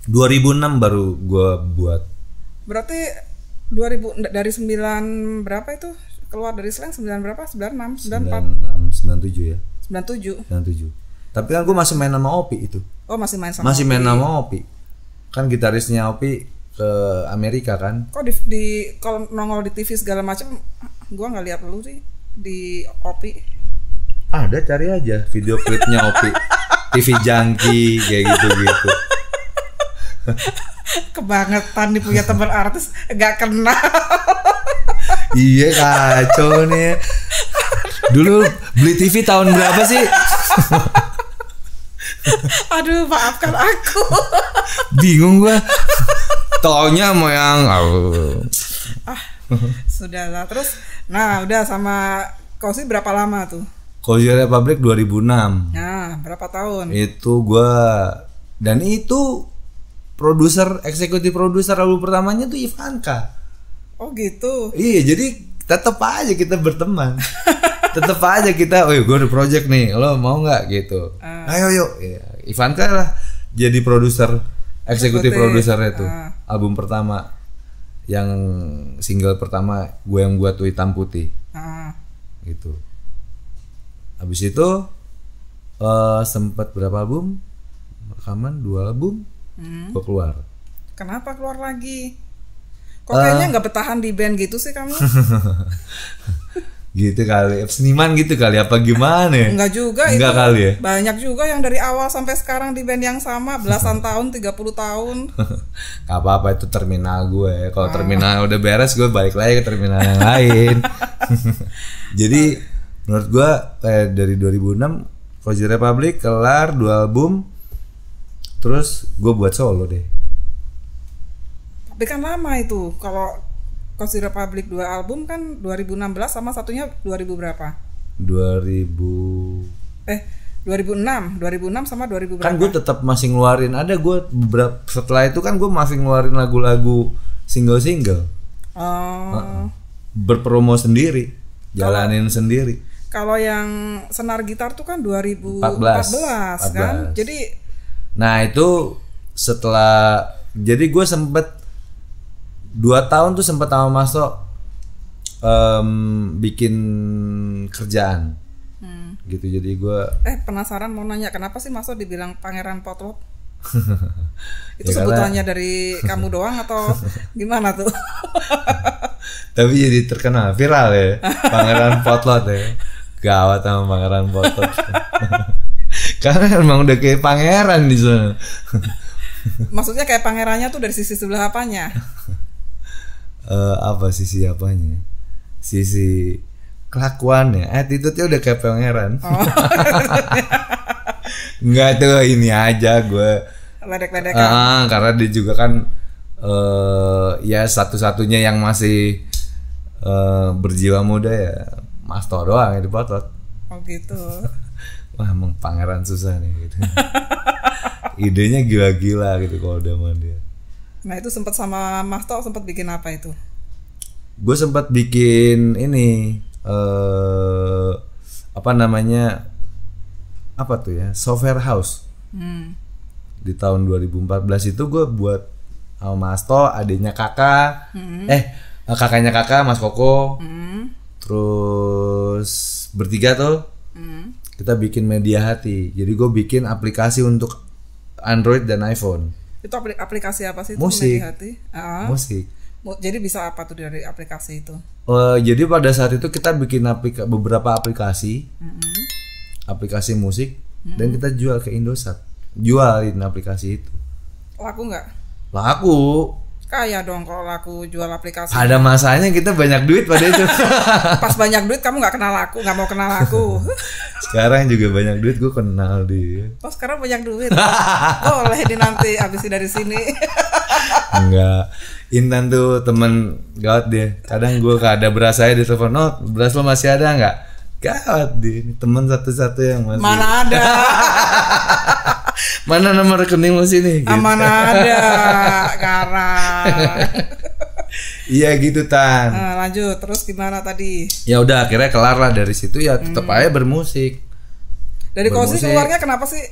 2006 baru gue buat. Berarti 2000 dari 9 berapa itu keluar dari Slank 9 berapa? 96, 94, 97 ya. 97. Tapi kan gue masih main sama Opi itu. Oh, masih main sama Masih main sama Opi. Kan gitarisnya Opi ke Amerika kan. Kok di kalau nongol di TV segala macam gue nggak lihat lu sih di Opi. Ada, cari aja video klipnya Opi. TV Junkie kayak gitu-gitu. Kebangetan nih punya teman artis gak kenal. Iya kacau nih. Dulu beli TV tahun berapa sih? Aduh, maafkan aku. Bingung gua. Taunya mau yang Sudahlah. Terus nah udah sama Cozy berapa lama tuh? Cozy Republic 2006. Nah, berapa tahun? Itu gua dan itu eksekutif produser album pertamanya tuh Ivanka. Oh gitu. Iya, jadi tetap aja kita berteman. Tetap aja kita, oh gue ada project nih, lo mau nggak gitu? Ayo yuk. Ya, Ivanka lah jadi produser, eksekutif produsernya tuh album pertama, yang single pertama gue yang buat tuh Hitam Putih. Gitu. Habis itu sempat berapa album? Rekaman 2 album. Gue keluar. Kenapa keluar lagi? Kok kayaknya nggak bertahan di band gitu sih kamu? Gitu kali, seniman gitu kali, apa gimana ya? Enggak juga. Enggak itu kali ya? Banyak juga yang dari awal sampai sekarang di band yang sama, belasan tahun, 30 tahun. Gak apa-apa, itu terminal gue. Kalau terminal udah beres, gue balik lagi ke terminal yang lain. Jadi menurut gue dari 2006 Cozy Republic kelar 2 album, terus gue buat solo deh. Tapi kan lama itu. Kalau Cozy Republic 2 album kan 2016 sama satunya 2000 berapa? 2006 sama 2000 berapa? Kan gue tetap masih ngeluarin, ada gue beberapa setelah itu kan gue masih ngeluarin lagu-lagu single-single. Berpromo sendiri, jalanin sendiri. Kalau yang senar gitar tuh kan 2014 kan. Jadi nah itu setelah, jadi gue sempet 2 tahun tuh sempet sama Maso bikin kerjaan gitu. Jadi gue penasaran mau nanya, kenapa sih Maso dibilang Pangeran Potlot? Itu ya sebutannya dari kamu doang atau gimana tuh? Tapi jadi terkenal, viral ya, Pangeran Potlot ya. Gawat sama Pangeran Potlot. Karena emang udah kayak pangeran di sana. Maksudnya kayak pangerannya tuh dari sisi sebelah apanya? Apa sisi apanya? Sisi kelakuannya, attitude-nya udah kayak pangeran. Enggak tuh, ini aja gue ledek-ledekan. Karena dia juga kan ya satu-satunya yang masih berjiwa muda ya Mas To doang yang dipotot. Oh gitu. Wah, emang pangeran susah nih gitu. Idenya gila-gila gitu kalau udah sama dia. Nah itu sempat sama Mas To sempat bikin apa itu? Gue sempat bikin ini apa namanya, apa tuh ya, software house. Di tahun 2014 itu gue buat sama Mas To, adiknya kakak, kakaknya kakak Mas Koko, terus bertiga tuh kita bikin Media Hati. Jadi gue bikin aplikasi untuk Android dan iPhone. Itu aplikasi apa sih itu? Musik. Media Hati? Musik. Jadi bisa apa tuh dari aplikasi itu? Jadi pada saat itu kita bikin beberapa aplikasi, aplikasi musik, dan kita jual ke Indosat. Jualin aplikasi itu. Laku nggak? Laku. Kaya dong kalau laku jual aplikasi. Ada masanya kita banyak duit pada itu. Pas banyak duit kamu nggak kenal aku, nggak mau kenal aku. Sekarang juga banyak duit, gue kenal dia. Oh sekarang banyak duit. Boleh di nanti abis dari sini. Enggak. Intan tuh temen gawat dia. Kadang gue ada beras saya di telepon, "Oh, beras lo masih ada nggak?" Gawat dia, teman satu-satu yang masih. Mana ada. Mana nomor rekening lo sini? Gitu. Mana ada, karang. Iya gitu Tan. Lanjut terus gimana tadi? Ya udah akhirnya kelar lah dari situ ya tetap aja bermusik. Dari Kozi keluarnya kenapa sih?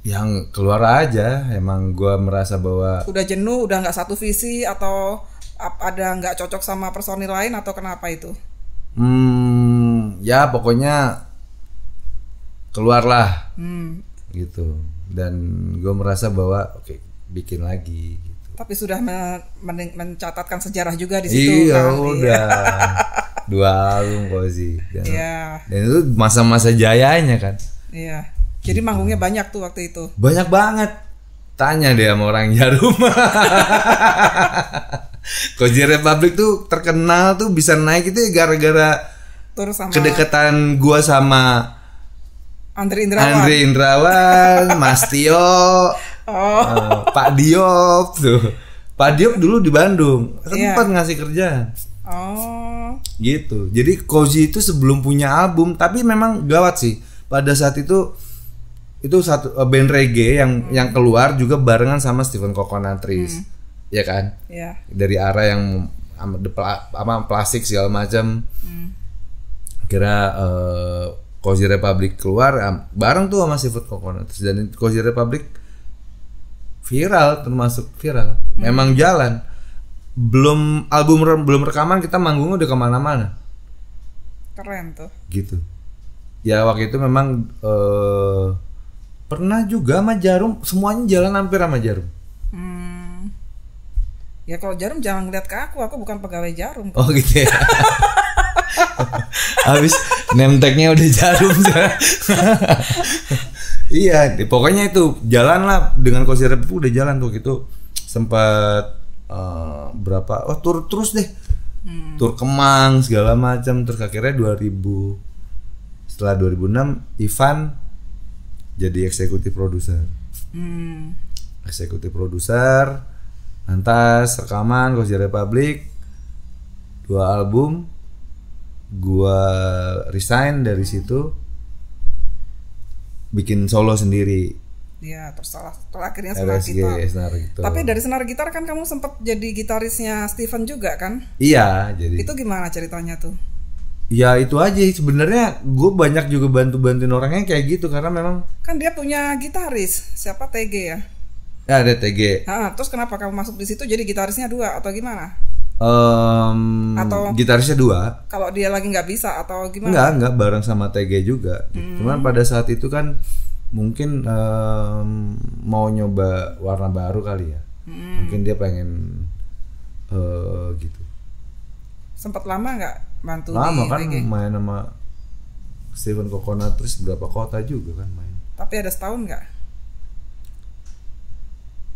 Yang keluar aja emang gue merasa bahwa udah jenuh, udah nggak satu visi atau ada nggak cocok sama personil lain atau kenapa itu? Ya pokoknya keluar lah gitu dan gue merasa bahwa oke, bikin lagi gitu. Tapi sudah mencatatkan sejarah juga di situ. Iya kan? Udah 2 album Kozi dan itu masa-masa jayanya kan. Iya. Jadi manggungnya banyak tuh waktu itu. Banyak banget. Tanya deh sama orang Jarum. Kozi Republic tuh terkenal tuh bisa naik itu gara-gara kedekatan gua sama Andre Indrawan, Mas Tio, Pak Diop tuh. Pak Diop dulu di Bandung sempat ngasih kerjaan. Gitu. Jadi Kozi itu sebelum punya album, tapi memang gawat sih. Pada saat itu satu band reggae yang keluar juga barengan sama Stephen Coconut Trees. Ya kan? Iya. Dari arah yang plastik segala macam. Kira Kozi Republic keluar bareng tuh sama Stephen Coconut Trees dan Kozi Republic termasuk viral. Memang jalan. Belum rekaman kita manggungnya udah kemana-mana. Keren tuh. Gitu. Ya waktu itu memang pernah juga sama Jarum, semuanya jalan hampir sama Jarum. Ya kalau Jarum jangan ngeliat ke aku bukan pegawai Jarum. Oh gitu ya. Habis name tag-nya udah Jarum. Iya, pokoknya itu jalan lah dengan Kozi Republic udah jalan tuh gitu. Sempat berapa? Tur terus deh. Tur Kemang segala macam terus akhirnya setelah 2006 Ivan jadi eksekutif produser. Eksekutif produser, lantas rekaman Kozi Republic 2 album, gua resign dari situ, bikin solo sendiri. Iya, terus akhirnya Senar Gitar. Tapi dari Senar Gitar kan kamu sempat jadi gitarisnya Stephen juga kan? Iya, jadi. Itu gimana ceritanya tuh? Ya itu aja sebenarnya gue banyak juga bantuin orangnya kayak gitu karena memang kan dia punya gitaris siapa TG ya? Ya ada TG. Terus kenapa kamu masuk di situ jadi gitarisnya 2 atau gimana? Atau gitarisnya 2. Kalau dia lagi nggak bisa atau gimana? Enggak bareng sama TG juga. Cuman pada saat itu kan mungkin mau nyoba warna baru kali ya. Mungkin dia pengen gitu. Sempat lama nggak bantu? Lama kan TG? Main sama Stephen Coconut Trees berapa kota juga kan main. Tapi ada setahun nggak?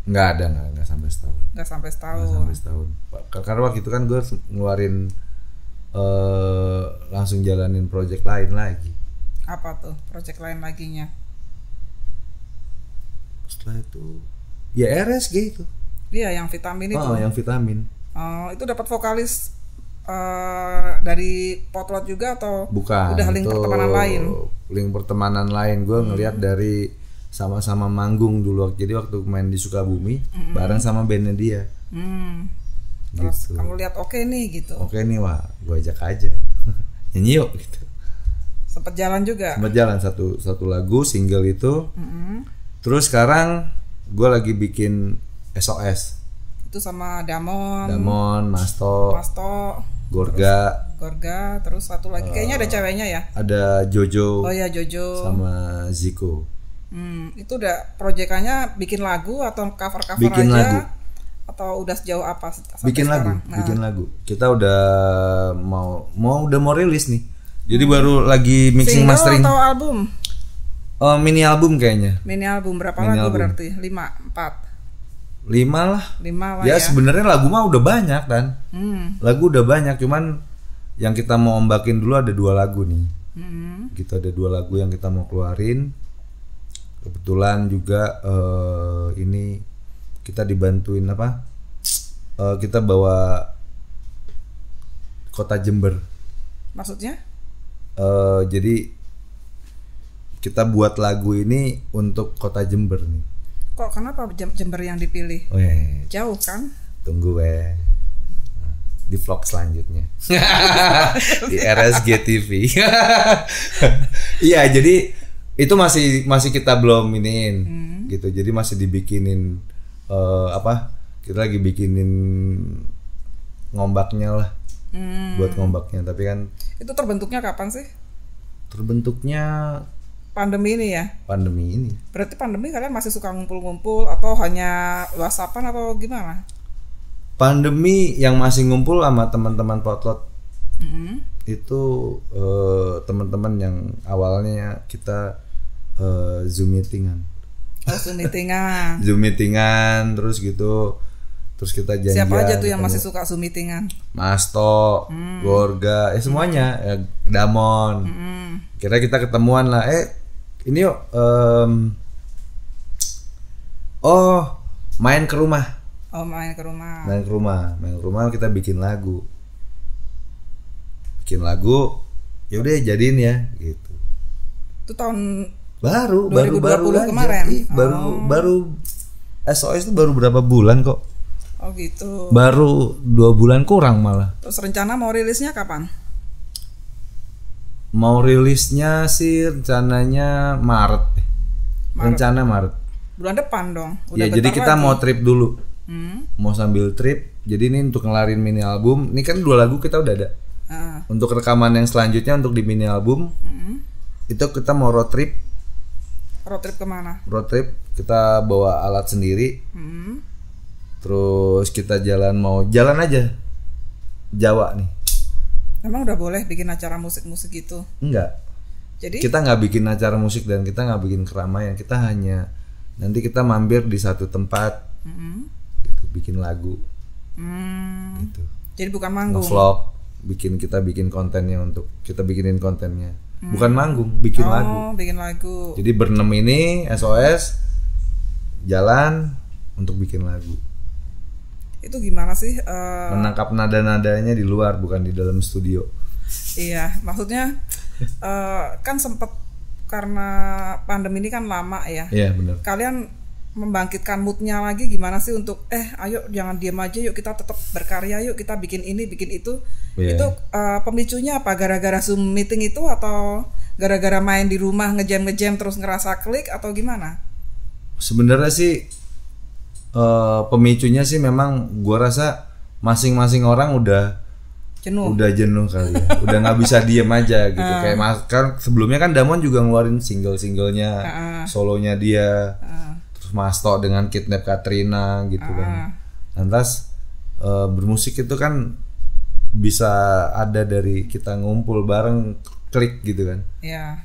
Nggak sampai setahun. Nggak sampai setahun. Karena waktu itu kan gue ngeluarin langsung jalanin project lain lagi. Apa tuh project lain laginya? Setelah itu ya RSG itu. Iya yang vitamin itu. Yang vitamin. Itu dapat vokalis dari Potlot juga atau bukan? Udah link pertemanan lain. Link pertemanan lain gue ngelihat dari sama-sama manggung dulu. Jadi waktu main di Sukabumi bareng sama bandnya dia. Terus kamu lihat oke nih gitu. Oke nih wah, gue ajak aja. Nyanyi yuk gitu. Sempet jalan juga. Sempet jalan satu lagu single itu. Terus sekarang gue lagi bikin SOS. Itu sama Damon, Masto, Gorga, terus satu lagi kayaknya ada ceweknya ya. Ada Jojo. Oh ya Jojo. Sama Ziko. Itu udah proyekannya bikin lagu atau cover bikin aja? Lagu. Atau udah sejauh apa? Bikin sekarang? Bikin lagu. Kita udah mau rilis nih. Jadi baru lagi mixing single mastering. Atau album? Mini album kayaknya. Mini album berapa lagu berarti? 5 lah. Ya sebenarnya lagu mah udah banyak kan. Lagu udah banyak, cuman yang kita mau ombakin dulu ada 2 lagu nih. Kita ada 2 lagu yang kita mau keluarin. Kebetulan juga ini kita dibantuin apa? Kita bawa Kota Jember. Maksudnya? Jadi kita buat lagu ini untuk Kota Jember nih. Kok kenapa Jember yang dipilih? Jauh kan? Tunggu di vlog selanjutnya di RSG TV. Iya, jadi itu masih kita belum iniin gitu. Jadi masih dibikinin kita lagi bikinin ngombaknya lah. Buat ngombaknya, tapi kan itu terbentuknya kapan sih? Terbentuknya pandemi ini ya? Pandemi ini. Berarti pandemi kalian masih suka ngumpul-ngumpul atau hanya WhatsAppan atau gimana? Pandemi yang masih ngumpul sama teman-teman Potlot. Itu teman-teman yang awalnya kita Zoom meetingan. Zoom meetingan. Zoom meetingan terus gitu. Terus kita janjian. Siapa aja tuh yang masih suka Zoom meetingan? Masto, Gorga, semuanya, Damon. Kira kita ketemuan lah, ini yuk, main ke rumah. Main ke rumah kita bikin lagu. Ya udah jadiin ya, gitu. Itu tahun baru kemarin. Baru SOS itu baru berapa bulan kok. Oh gitu. Baru 2 bulan kurang malah. Terus rencana mau rilisnya kapan? Mau rilisnya sih rencananya Maret. Rencana Maret. Bulan depan dong. Ya jadi kita mau trip dulu. Mau sambil trip. Jadi ini untuk ngelarin mini album. Ini kan 2 lagu kita udah ada. Untuk rekaman yang selanjutnya untuk di mini album. Itu kita mau road trip. Road trip kemana? Road trip kita bawa alat sendiri. Terus kita jalan aja Jawa nih. Emang udah boleh bikin acara musik-musik gitu? Enggak. Jadi kita nggak bikin acara musik dan kita nggak bikin keramaian. Kita hanya nanti kita mampir di satu tempat, gitu, bikin lagu. Gitu. Jadi bukan manggung. Vlog, kita bikin kontennya untuk kita bikinin kontennya. Bukan manggung, bikin lagu. Bikin lagu. Jadi berenam ini SOS jalan untuk bikin lagu. Itu gimana sih? Menangkap nada-nadanya di luar, bukan di dalam studio. Iya, maksudnya kan sempet karena pandemi ini kan lama ya. Iya benar. Kalian membangkitkan moodnya lagi gimana sih untuk ayo jangan diam aja, yuk kita tetap berkarya, yuk kita bikin ini bikin itu. Itu pemicunya apa? Gara-gara Zoom meeting itu atau gara-gara main di rumah ngejam terus ngerasa klik atau gimana? Sebenarnya sih pemicunya sih memang gua rasa masing-masing orang udah jenuh kali ya. Udah nggak bisa diem aja gitu. Kayak kan sebelumnya kan Damon juga ngeluarin singlenya, solonya dia. Terus Masto dengan Kidnap Katrina gitu kan. Lantas bermusik itu kan bisa ada dari kita ngumpul bareng klik gitu kan. Iya.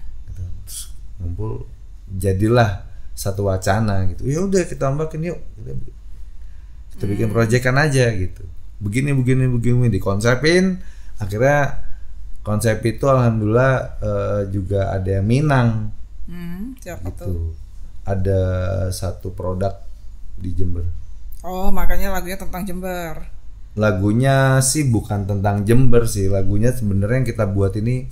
Terus ngumpul jadilah satu wacana gitu. Ya udah kita tambahin yuk. Kita bikin proyekan aja gitu. Begini dikonsepin. Akhirnya konsep itu alhamdulillah juga ada yang minang. Siapa gitu. tuh? Ada satu produk di Jember. Oh, makanya lagunya tentang Jember. Lagunya sih bukan tentang Jember sih. Lagunya sebenarnya yang kita buat ini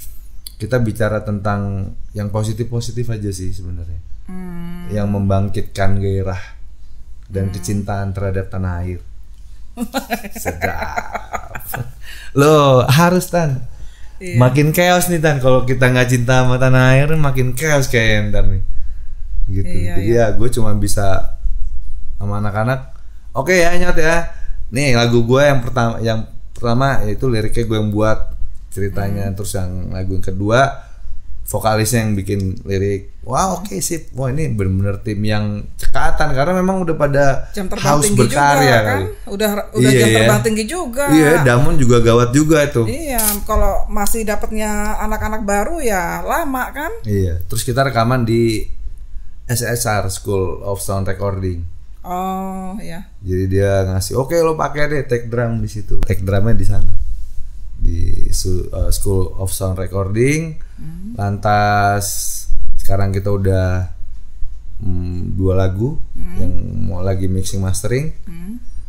kita bicara tentang yang positif aja sih sebenarnya. Yang membangkitkan gairah dan kecintaan terhadap tanah air. Sedap. Lo harus Tan. Iya. Makin chaos nih Tan kalau kita nggak cinta sama tanah air, makin chaos kayak ntar nih. Gitu. Iya, jadi ya gue cuma bisa sama anak-anak. Oke ya Nyot ya. Nih lagu gue yang pertama yaitu liriknya gue yang buat ceritanya. Terus yang lagu yang kedua vokalisnya yang bikin lirik. Wah oke, sip. Wah ini benar-benar tim yang cekatan karena memang udah pada haus berkarya juga, kan? Udah jam terbang tinggi juga. Iya, Damon juga gawat juga itu. Iya, kalau masih dapatnya anak-anak baru ya lama kan? Iya, terus kita rekaman di SSR School of Sound Recording. Oh, iya. Jadi dia ngasih, "Oke, lo pakai deh take drum di situ." Take drumnya di sana. Di School of Sound Recording. Lantas sekarang kita udah 2 lagu yang mau lagi mixing mastering.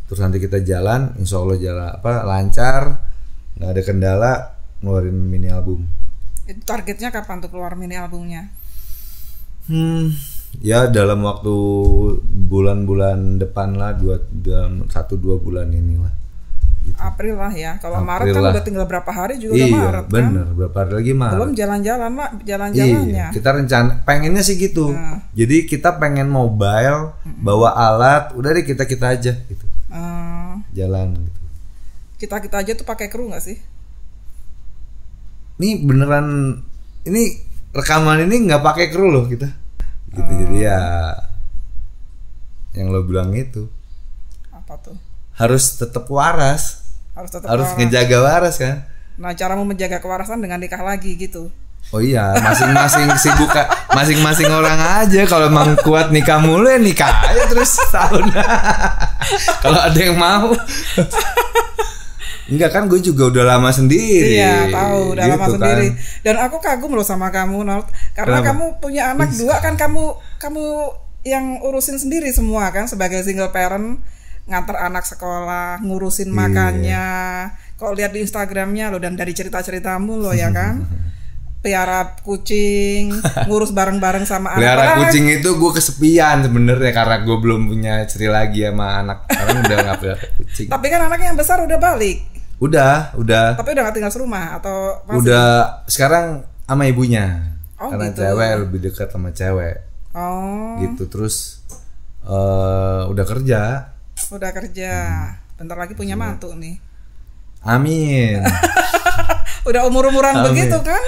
Terus nanti kita jalan, insya Allah lancar, nggak ada kendala, ngeluarin mini album. Itu targetnya kapan tuh keluar mini albumnya? Ya dalam waktu bulan-bulan depan lah, dalam 1-2 bulan inilah. Gitu. April lah ya. Kalau Maret kan udah tinggal berapa hari juga udah Maret kan. Bener, berapa hari lagi Maret. Belum jalan-jalan Mak, jalan-jalannya. Kita rencana pengennya sih gitu. Jadi kita pengen mobile, bawa alat, udah deh kita aja gitu. Jalan gitu. Kita aja tuh pakai kru nggak sih? Ini beneran, ini rekaman ini nggak pakai kru loh kita. Gitu. Jadi ya yang lo bilang itu. Apa tuh? Harus tetap waras. Harus ngejaga waras kan. Nah, caramu menjaga kewarasan dengan nikah lagi gitu. Oh iya, masing-masing sibuk, masing-masing orang aja. Kalau emang kuat nikah mulu ya nikah aja terus tahun. Kalau ada yang mau. Enggak kan, gue juga udah lama sendiri. Iya, tahu udah gitu lama sendiri. Dan aku kagum loh sama kamu, Nord. Karena kamu punya anak 2 kan, kamu yang urusin sendiri semua kan sebagai single parent. Nganter anak sekolah, ngurusin makannya. Kalau lihat di Instagramnya lo, dan dari cerita-ceritamu lo ya kan, pelihara kucing, ngurus bareng-bareng sama anak. Pelihara kucing itu gue kesepian sebenarnya karena gue belum punya istri lagi sama anak. Sekarang udah nggak pelihara kucing. Tapi kan anaknya yang besar udah balik. Udah. Tapi udah nggak tinggal serumah atau masih? Udah, sekarang sama ibunya. Karena gitu. Cewek lebih dekat sama cewek. Gitu, terus udah kerja. Bentar lagi punya mantu nih. Amin. Udah umur-umuran begitu kan?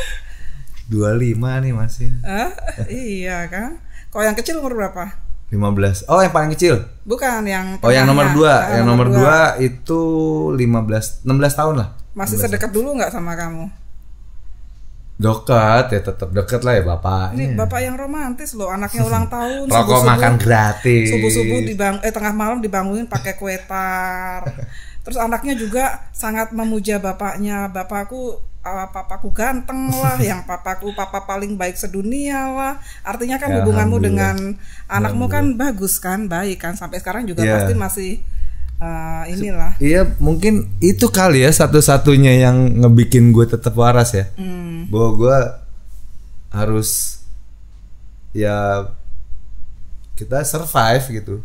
25 nih masih. Iya kan? Kalau yang kecil umur berapa? 15. Oh, yang paling kecil? Bukan, yang tengahnya. Oh, yang nomor 2. Yang nomor 2 itu 16 tahun lah. Masih sedekat dulu nggak sama kamu? Dekat ya, tetap dekat lah ya bapaknya. Ini bapak yang romantis loh, anaknya ulang tahun. Rokok makan gratis. Subuh-subuh tengah malam dibangunin pakai kue tar. Terus anaknya juga sangat memuja bapaknya. Papaku ganteng lah, yang papa paling baik sedunia lah. Artinya kan hubunganmu dengan anakmu kan bagus kan, baik kan, sampai sekarang juga pasti masih inilah. Iya, mungkin itu kali ya satu-satunya yang ngebikin gue tetap waras ya. Bahwa gue harus ya kita survive gitu.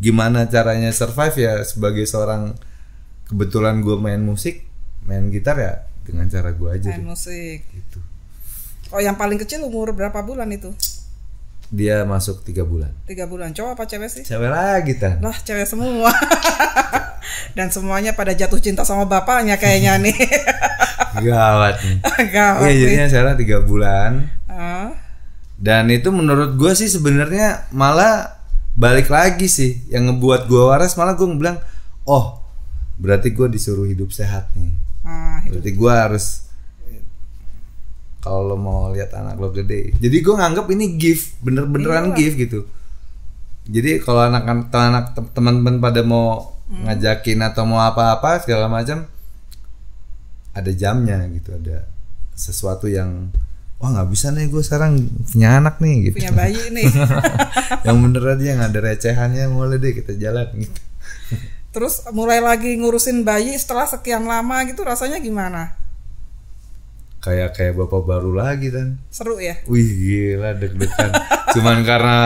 Gimana caranya survive ya, sebagai seorang, kebetulan gue main musik, main gitar ya dengan cara gue aja. Main musik. Gitu. Oh, yang paling kecil umur berapa bulan itu? Dia masuk 3 bulan. 3 bulan. Cowok apa cewek sih? Cewek lagi kan. Lah, cewek semua. Dan semuanya pada jatuh cinta sama bapaknya kayaknya nih. Gawat nih. Iya, jadinya sekarang 3 bulan. Dan itu menurut gue sih sebenarnya malah balik lagi sih, yang ngebuat gue waras malah gue bilang, oh berarti gue disuruh hidup sehat nih. Berarti gue harus, kalau lo mau lihat anak lo gede, jadi gue nganggep ini gift, beneran gift gitu. Jadi kalau anak teman-teman pada mau ngajakin atau mau apa-apa segala macam, ada jamnya gitu, ada sesuatu yang wah nggak bisa nih gue sekarang punya anak nih gitu, punya bayi nih. Yang bener aja, yang ada recehannya, mulai deh kita jalan gitu. Terus mulai lagi ngurusin bayi setelah sekian lama gitu, rasanya gimana? Kayak bapak baru lagi kan. Seru ya? Wih gila, deg-degan. Cuman karena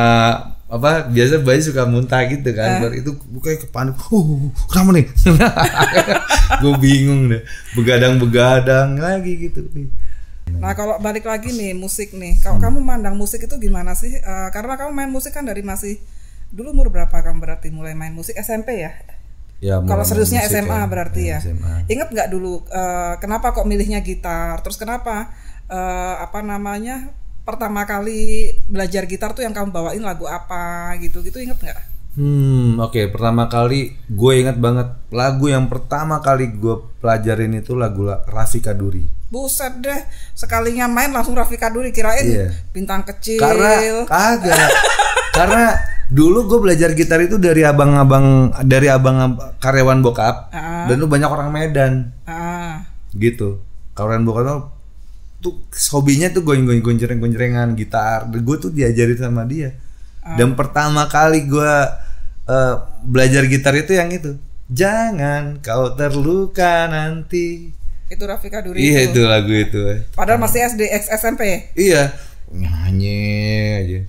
apa, biasa bayi suka muntah gitu kan. Itu bukannya kepanik. Kenapa nih? Gue bingung deh. Begadang lagi gitu. Nah, kalau balik lagi nih musik nih. Kalau kamu mandang musik itu gimana sih? Karena kamu main musik kan dari masih dulu, umur berapa kamu berarti mulai main musik? SMP ya? Ya, kalau seriusnya SMA ya, berarti ya. SMA. Ingat nggak dulu kenapa kok milihnya gitar? Terus kenapa pertama kali belajar gitar tuh yang kamu bawain lagu apa gitu inget nggak? Oke. Pertama kali gue ingat banget, lagu yang pertama kali gue pelajarin itu lagu Raffi Kaduri. Buset deh, sekalinya main langsung Raffi Kaduri, kirain Bintang Kecil. Karena kagak. Karena dulu gue belajar gitar itu dari abang karyawan bokap, dan lu banyak orang Medan, gitu. Karyawan bokap tuh hobinya tuh gonceng-goncengan gitar. Gue tuh diajarin sama dia. Dan pertama kali gue belajar gitar itu yang itu, jangan kau terluka nanti. Itu Raffi Kaduri. Iya, itu lagu itu. Padahal masih SD, SMP. Iya, nyanyi aja.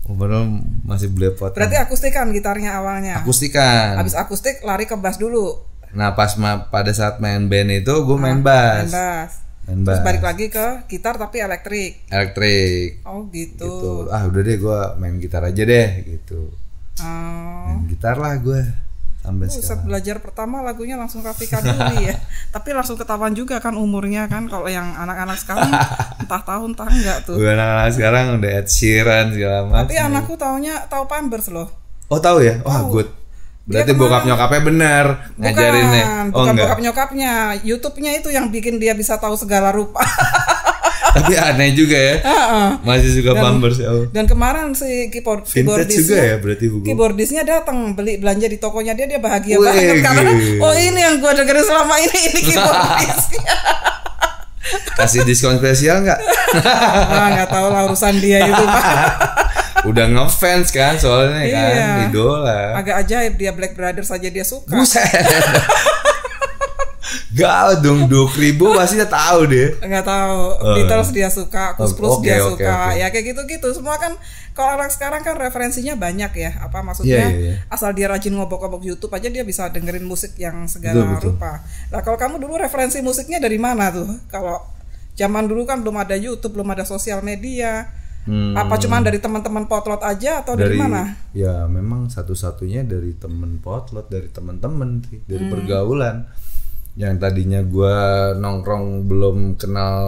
Padahal masih blepot. Berarti akustikan gitarnya awalnya. Akustikan. Habis akustik lari ke bass dulu. Nah pas pada saat main band itu gue main bass. Terus balik lagi ke gitar tapi elektrik. Oh gitu. Udah deh gue main gitar aja deh gitu. Main gitar lah gue sampai sekarang. Belajar pertama lagunya langsung Rafika Duri ya. Tapi langsung ketahuan juga kan umurnya kan, kalau yang anak-anak sekarang entah tahu entah enggak tuh. Anak-anak sekarang udah Ed Sheeran segala macam. Tapi anakku tahu Pampers loh. Oh tahu ya? Good. Berarti bokap nyokapnya benar ngajarinnya. Bukan bokap nyokapnya, YouTube-nya itu yang bikin dia bisa tahu segala rupa. Tapi aneh juga ya. Masih suka Pampers ya. Dan kemarin si keyboardisnya juga ya berarti buku. Keyboardisnya datang belanja di tokonya dia bahagia banget karena ini yang gue dengerin selama ini keyboardisnya. Kasih diskon spesial nggak? Nggak tahu lah urusan dia itu Pak. Udah ngefans kan soalnya kan idola. Agak ajaib dia Black Brothers saja dia suka. Buset. Gak dong 2.000 pasti dia tahu deh. Nggak tahu. Beatles dia suka, Kus Plus dia suka. Ya kayak gitu-gitu. Semua kan kalau anak sekarang kan referensinya banyak ya. Apa maksudnya? Asal dia rajin ngobok-ngobok YouTube aja dia bisa dengerin musik yang segala rupa. Nah, kalau kamu dulu referensi musiknya dari mana tuh? Kalau zaman dulu kan belum ada YouTube, belum ada sosial media. Apa cuma dari teman-teman potlot aja atau dari mana? Ya memang satu-satunya dari teman potlot, dari teman-teman, dari pergaulan. Yang tadinya gue nongkrong belum kenal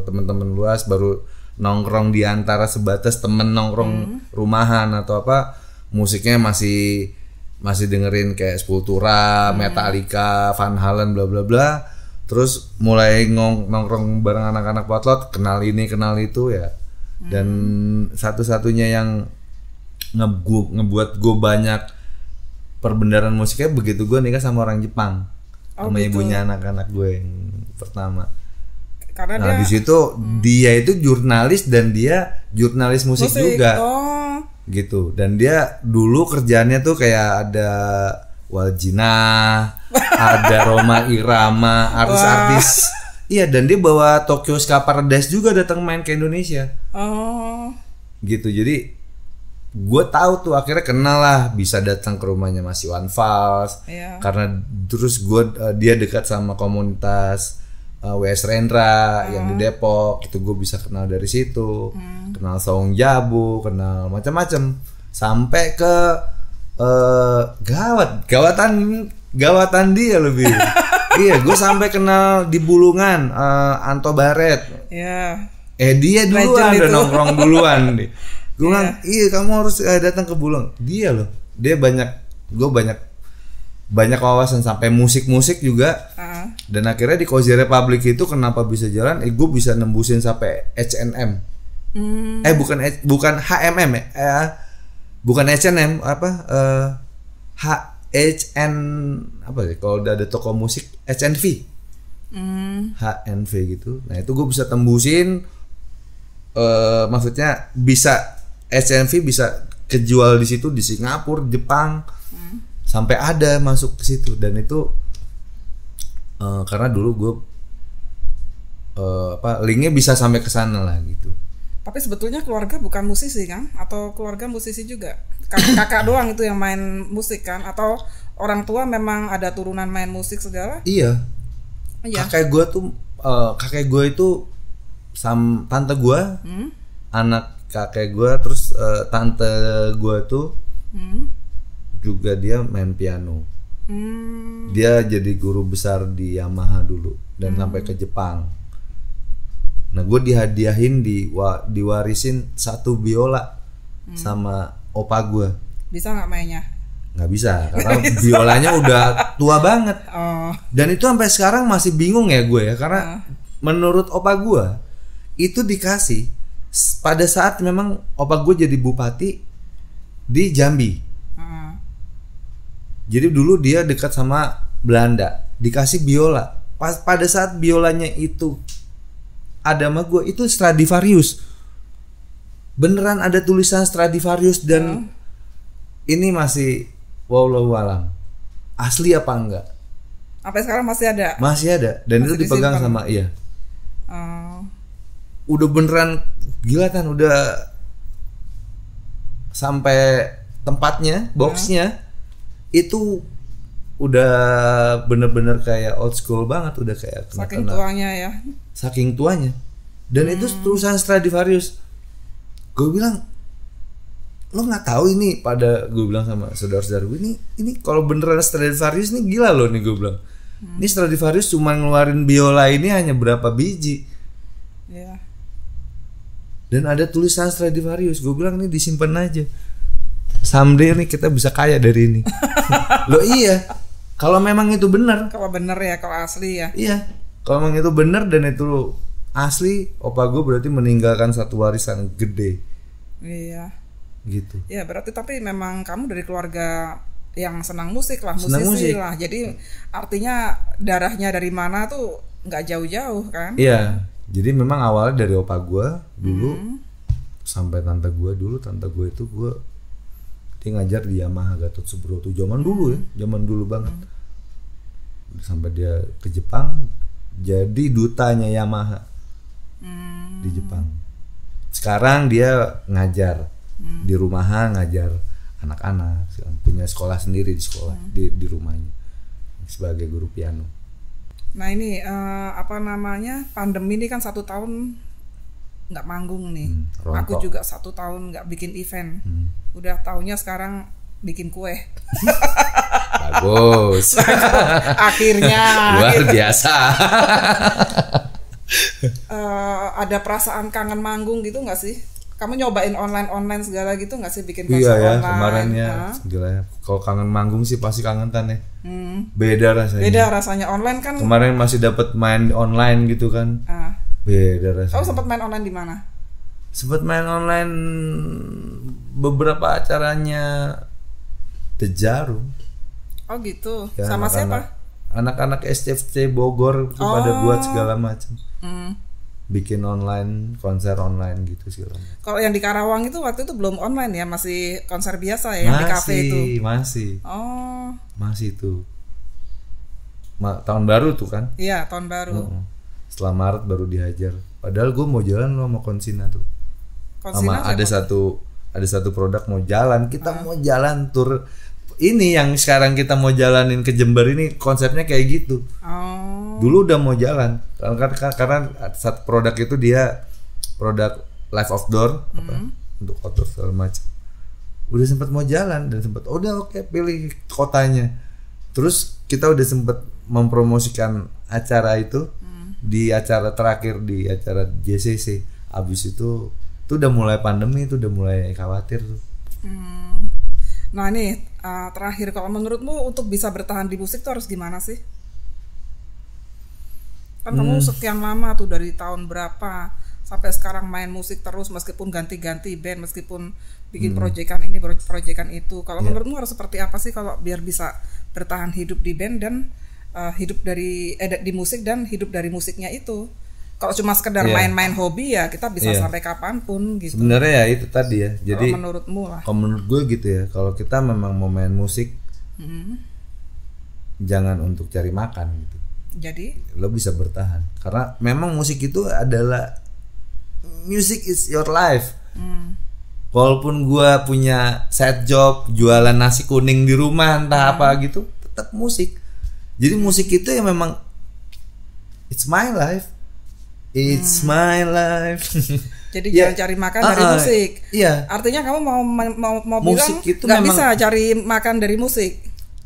teman-teman luas, baru nongkrong di antara sebatas temen nongkrong rumahan atau apa, musiknya masih dengerin kayak Sepultura, Metallica, Van Halen, bla bla bla. Terus mulai nongkrong bareng anak-anak potlot, kenal ini kenal itu ya. Dan satu-satunya yang ngebuat gue banyak perbendaharaan musiknya begitu gue nikah sama orang Jepang. Sama ibunya anak-anak gue yang pertama. Karena di situ dia itu jurnalis dan dia jurnalis musik juga. Gitu. Dan dia dulu kerjaannya tuh kayak ada Waljina, ada Rhoma Irama, artis-artis. Iya, dan dia bawa Tokyo Ska Paradise juga datang main ke Indonesia. Gitu. Jadi gue tahu tuh akhirnya kenal lah, bisa datang ke rumahnya Mas Iwan Fals karena terus dia dekat sama komunitas WS Rendra yang di Depok, itu gue bisa kenal dari situ, kenal Saung Jabu, kenal macam-macam sampai ke gawatan dia lebih. Iya, gue sampai kenal di Bulungan Anto Baret. Dia duluan udah nongkrong duluan deh. Gue bilang, iya kamu harus datang ke Bulung. Dia loh, dia gue banyak wawasan sampai musik juga. Dan akhirnya di Cozy Republic itu kenapa bisa jalan? Gue bisa nembusin sampai H&M. Bukan HMM ya. Bukan H&M HN apa ya? Kalau udah ada toko musik HNV. HNV gitu. Nah itu gue bisa tembusin. Maksudnya bisa SNV bisa kejual di situ, di Singapura, Jepang, sampai ada masuk ke situ. Dan itu karena dulu gue linknya bisa sampai ke sana lah gitu. Tapi sebetulnya keluarga bukan musisi kan? Atau keluarga musisi juga? Kakak doang itu yang main musik kan? Atau orang tua memang ada turunan main musik segala? Iya. Kakek gue itu tante gue, anak kakek gue, terus tante gue tuh juga dia main piano. Dia jadi guru besar di Yamaha dulu dan sampai ke Jepang. Nah gue dihadiahin diwarisin 1 biola sama opa gue. Bisa nggak mainnya? Nggak bisa karena biolanya udah tua banget. Dan itu sampai sekarang masih bingung ya gue ya, karena menurut opa gue itu dikasih pada saat memang opa gue jadi bupati di Jambi. Jadi dulu dia dekat sama Belanda, dikasih biola. Pada saat biolanya itu ada sama gue, itu Stradivarius. Beneran ada tulisan Stradivarius dan ini masih wallahu alam. Asli apa enggak? Sampai sekarang masih ada? Masih ada dan masih itu dipegang sama udah beneran gila kan, udah sampai tempatnya, boxnya itu udah bener-bener kayak old school banget, udah kayak saking tuanya ya. Saking tuanya. Dan itu tulisan Stradivarius. Gue bilang, lo nggak tahu ini, pada gue bilang sama saudara-saudara gue, ini kalau beneran Stradivarius ini gila loh nih, gue bilang. Ini Stradivarius cuma ngeluarin biola ini hanya berapa biji. Yeah. Dan ada tulisan Stradivarius. Gue bilang ini disimpan aja. Someday nih kita bisa kaya dari ini. Loh iya. Kalau memang itu benar. Kalau benar ya, kalau asli ya. Iya. Kalau memang itu benar dan itu asli, opa gue berarti meninggalkan satu warisan gede. Iya. Gitu. Ya berarti tapi memang kamu dari keluarga yang senang musik lah, musisi lah. Jadi artinya darahnya dari mana tuh nggak jauh-jauh kan? Iya. Jadi memang awalnya dari opa gue dulu sampai tante gue dulu. Tante gue itu dia ngajar di Yamaha Gatot Subroto zaman dulu ya, zaman dulu banget. Sampai dia ke Jepang jadi dutanya Yamaha di Jepang. Sekarang dia ngajar di rumahan, ngajar anak-anak, punya sekolah sendiri di sekolah di rumahnya sebagai guru piano. Nah ini pandemi ini kan 1 tahun nggak manggung nih. Aku juga 1 tahun nggak bikin event. Udah tahunnya sekarang bikin kue. Bagus. Akhirnya. Luar biasa. Ada perasaan kangen manggung gitu nggak sih? Kamu nyobain online segala gitu nggak sih, bikin konser online? Iya ya, kemarin ya. Gila ya. Kalau kangen manggung sih pasti kangen kan ya. Beda rasanya. Beda rasanya online kan. Kemarin masih dapat main online gitu kan. Beda rasanya. Kamu sempat main online di mana? Sempat main online beberapa acaranya The Jarum. Oh gitu. Ya, sama siapa? Anak-anak SCFC Bogor itu pada buat segala macam. Bikin online, konser online gitu segala macam. Kalau yang di Karawang itu waktu itu belum online ya, masih konser biasa ya, yang di kafe itu. Masih. Oh. Masih itu. Tahun baru tuh kan? Iya, tahun baru. Setelah Maret baru dihajar. Padahal gue mau jalan sama Konsina tuh. Sama ada satu produk mau jalan, kita mau jalan tur. Ini yang sekarang kita mau jalanin ke Jember ini konsepnya kayak gitu. Dulu udah mau jalan karena satu produk itu dia produk live outdoor untuk outdoor segala macam. Udah sempat mau jalan dan sempat udah oke, pilih kotanya. Terus kita udah sempat mempromosikan acara itu di acara terakhir di acara JCC. Abis itu udah mulai pandemi, itu udah mulai khawatir tuh. Nah ini terakhir, kalau menurutmu untuk bisa bertahan di musik tuh harus gimana sih? Kan kamu sekian lama tuh, dari tahun berapa sampai sekarang main musik terus, meskipun ganti-ganti band, meskipun bikin proyekan ini, proyekan itu. Kalau menurutmu harus seperti apa sih kalau biar bisa bertahan hidup di band dan hidup dari di musik dan hidup dari musiknya itu? Kalau cuma sekedar main-main hobi ya kita bisa sampai kapanpun gitu. Sebenarnya ya itu tadi ya. Jadi kalau menurutmu lah. Kalau menurut gue gitu ya. Kalau kita memang mau main musik, jangan untuk cari makan gitu. Jadi lo bisa bertahan. Karena memang musik itu adalah, music is your life. Walaupun gue punya side job, jualan nasi kuning di rumah entah apa gitu, tetap musik. Jadi musik itu ya memang it's my life. It's my life. Jadi jangan cari makan dari musik. Iya. Artinya kamu mau musik bilang itu nggak bisa cari makan dari musik?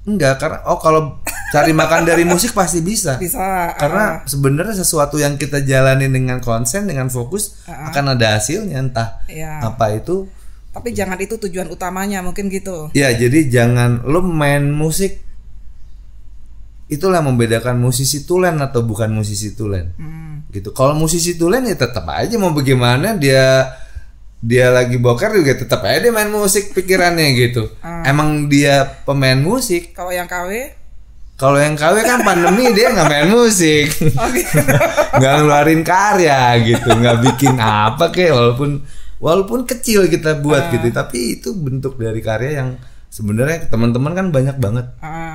Enggak, karena kalau cari makan dari musik pasti bisa. Bisa. Karena sebenarnya sesuatu yang kita jalani dengan konsen, dengan fokus akan ada hasilnya, entah apa itu. Tapi jangan itu tujuan utamanya, mungkin gitu. Iya, jadi jangan lo main musik. Itulah membedakan musisi tulen atau bukan musisi tulen. Gitu. Kalau musisi tulen ya tetap aja mau bagaimana dia lagi boker juga tetap aja dia main musik pikirannya gitu. Emang dia pemain musik. Kalau yang KW? Kalau yang KW kan pandemi dia nggak main musik, nggak ngeluarin karya gitu, nggak bikin apa kayak walaupun kecil kita buat gitu, tapi itu bentuk dari karya yang sebenarnya teman-teman kan banyak banget.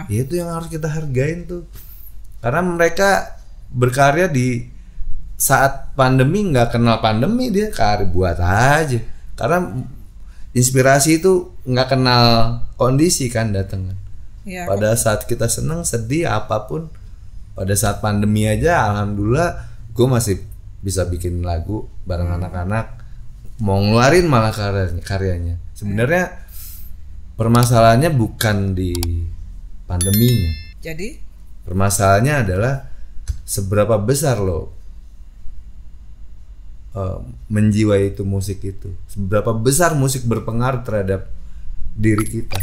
Ya itu yang harus kita hargain tuh, karena mereka berkarya di saat pandemi, nggak kenal pandemi, dia karya buat aja. Karena inspirasi itu nggak kenal kondisi kan datang kan. Ya, pada saat kita senang, sedih, apapun, pada saat pandemi aja alhamdulillah gue masih bisa bikin lagu bareng anak-anak, mau ngeluarin malah karyanya. Sebenarnya permasalahannya bukan di pandeminya. Jadi permasalahannya adalah seberapa besar lo menjiwai itu musik itu, seberapa besar musik berpengaruh terhadap diri kita.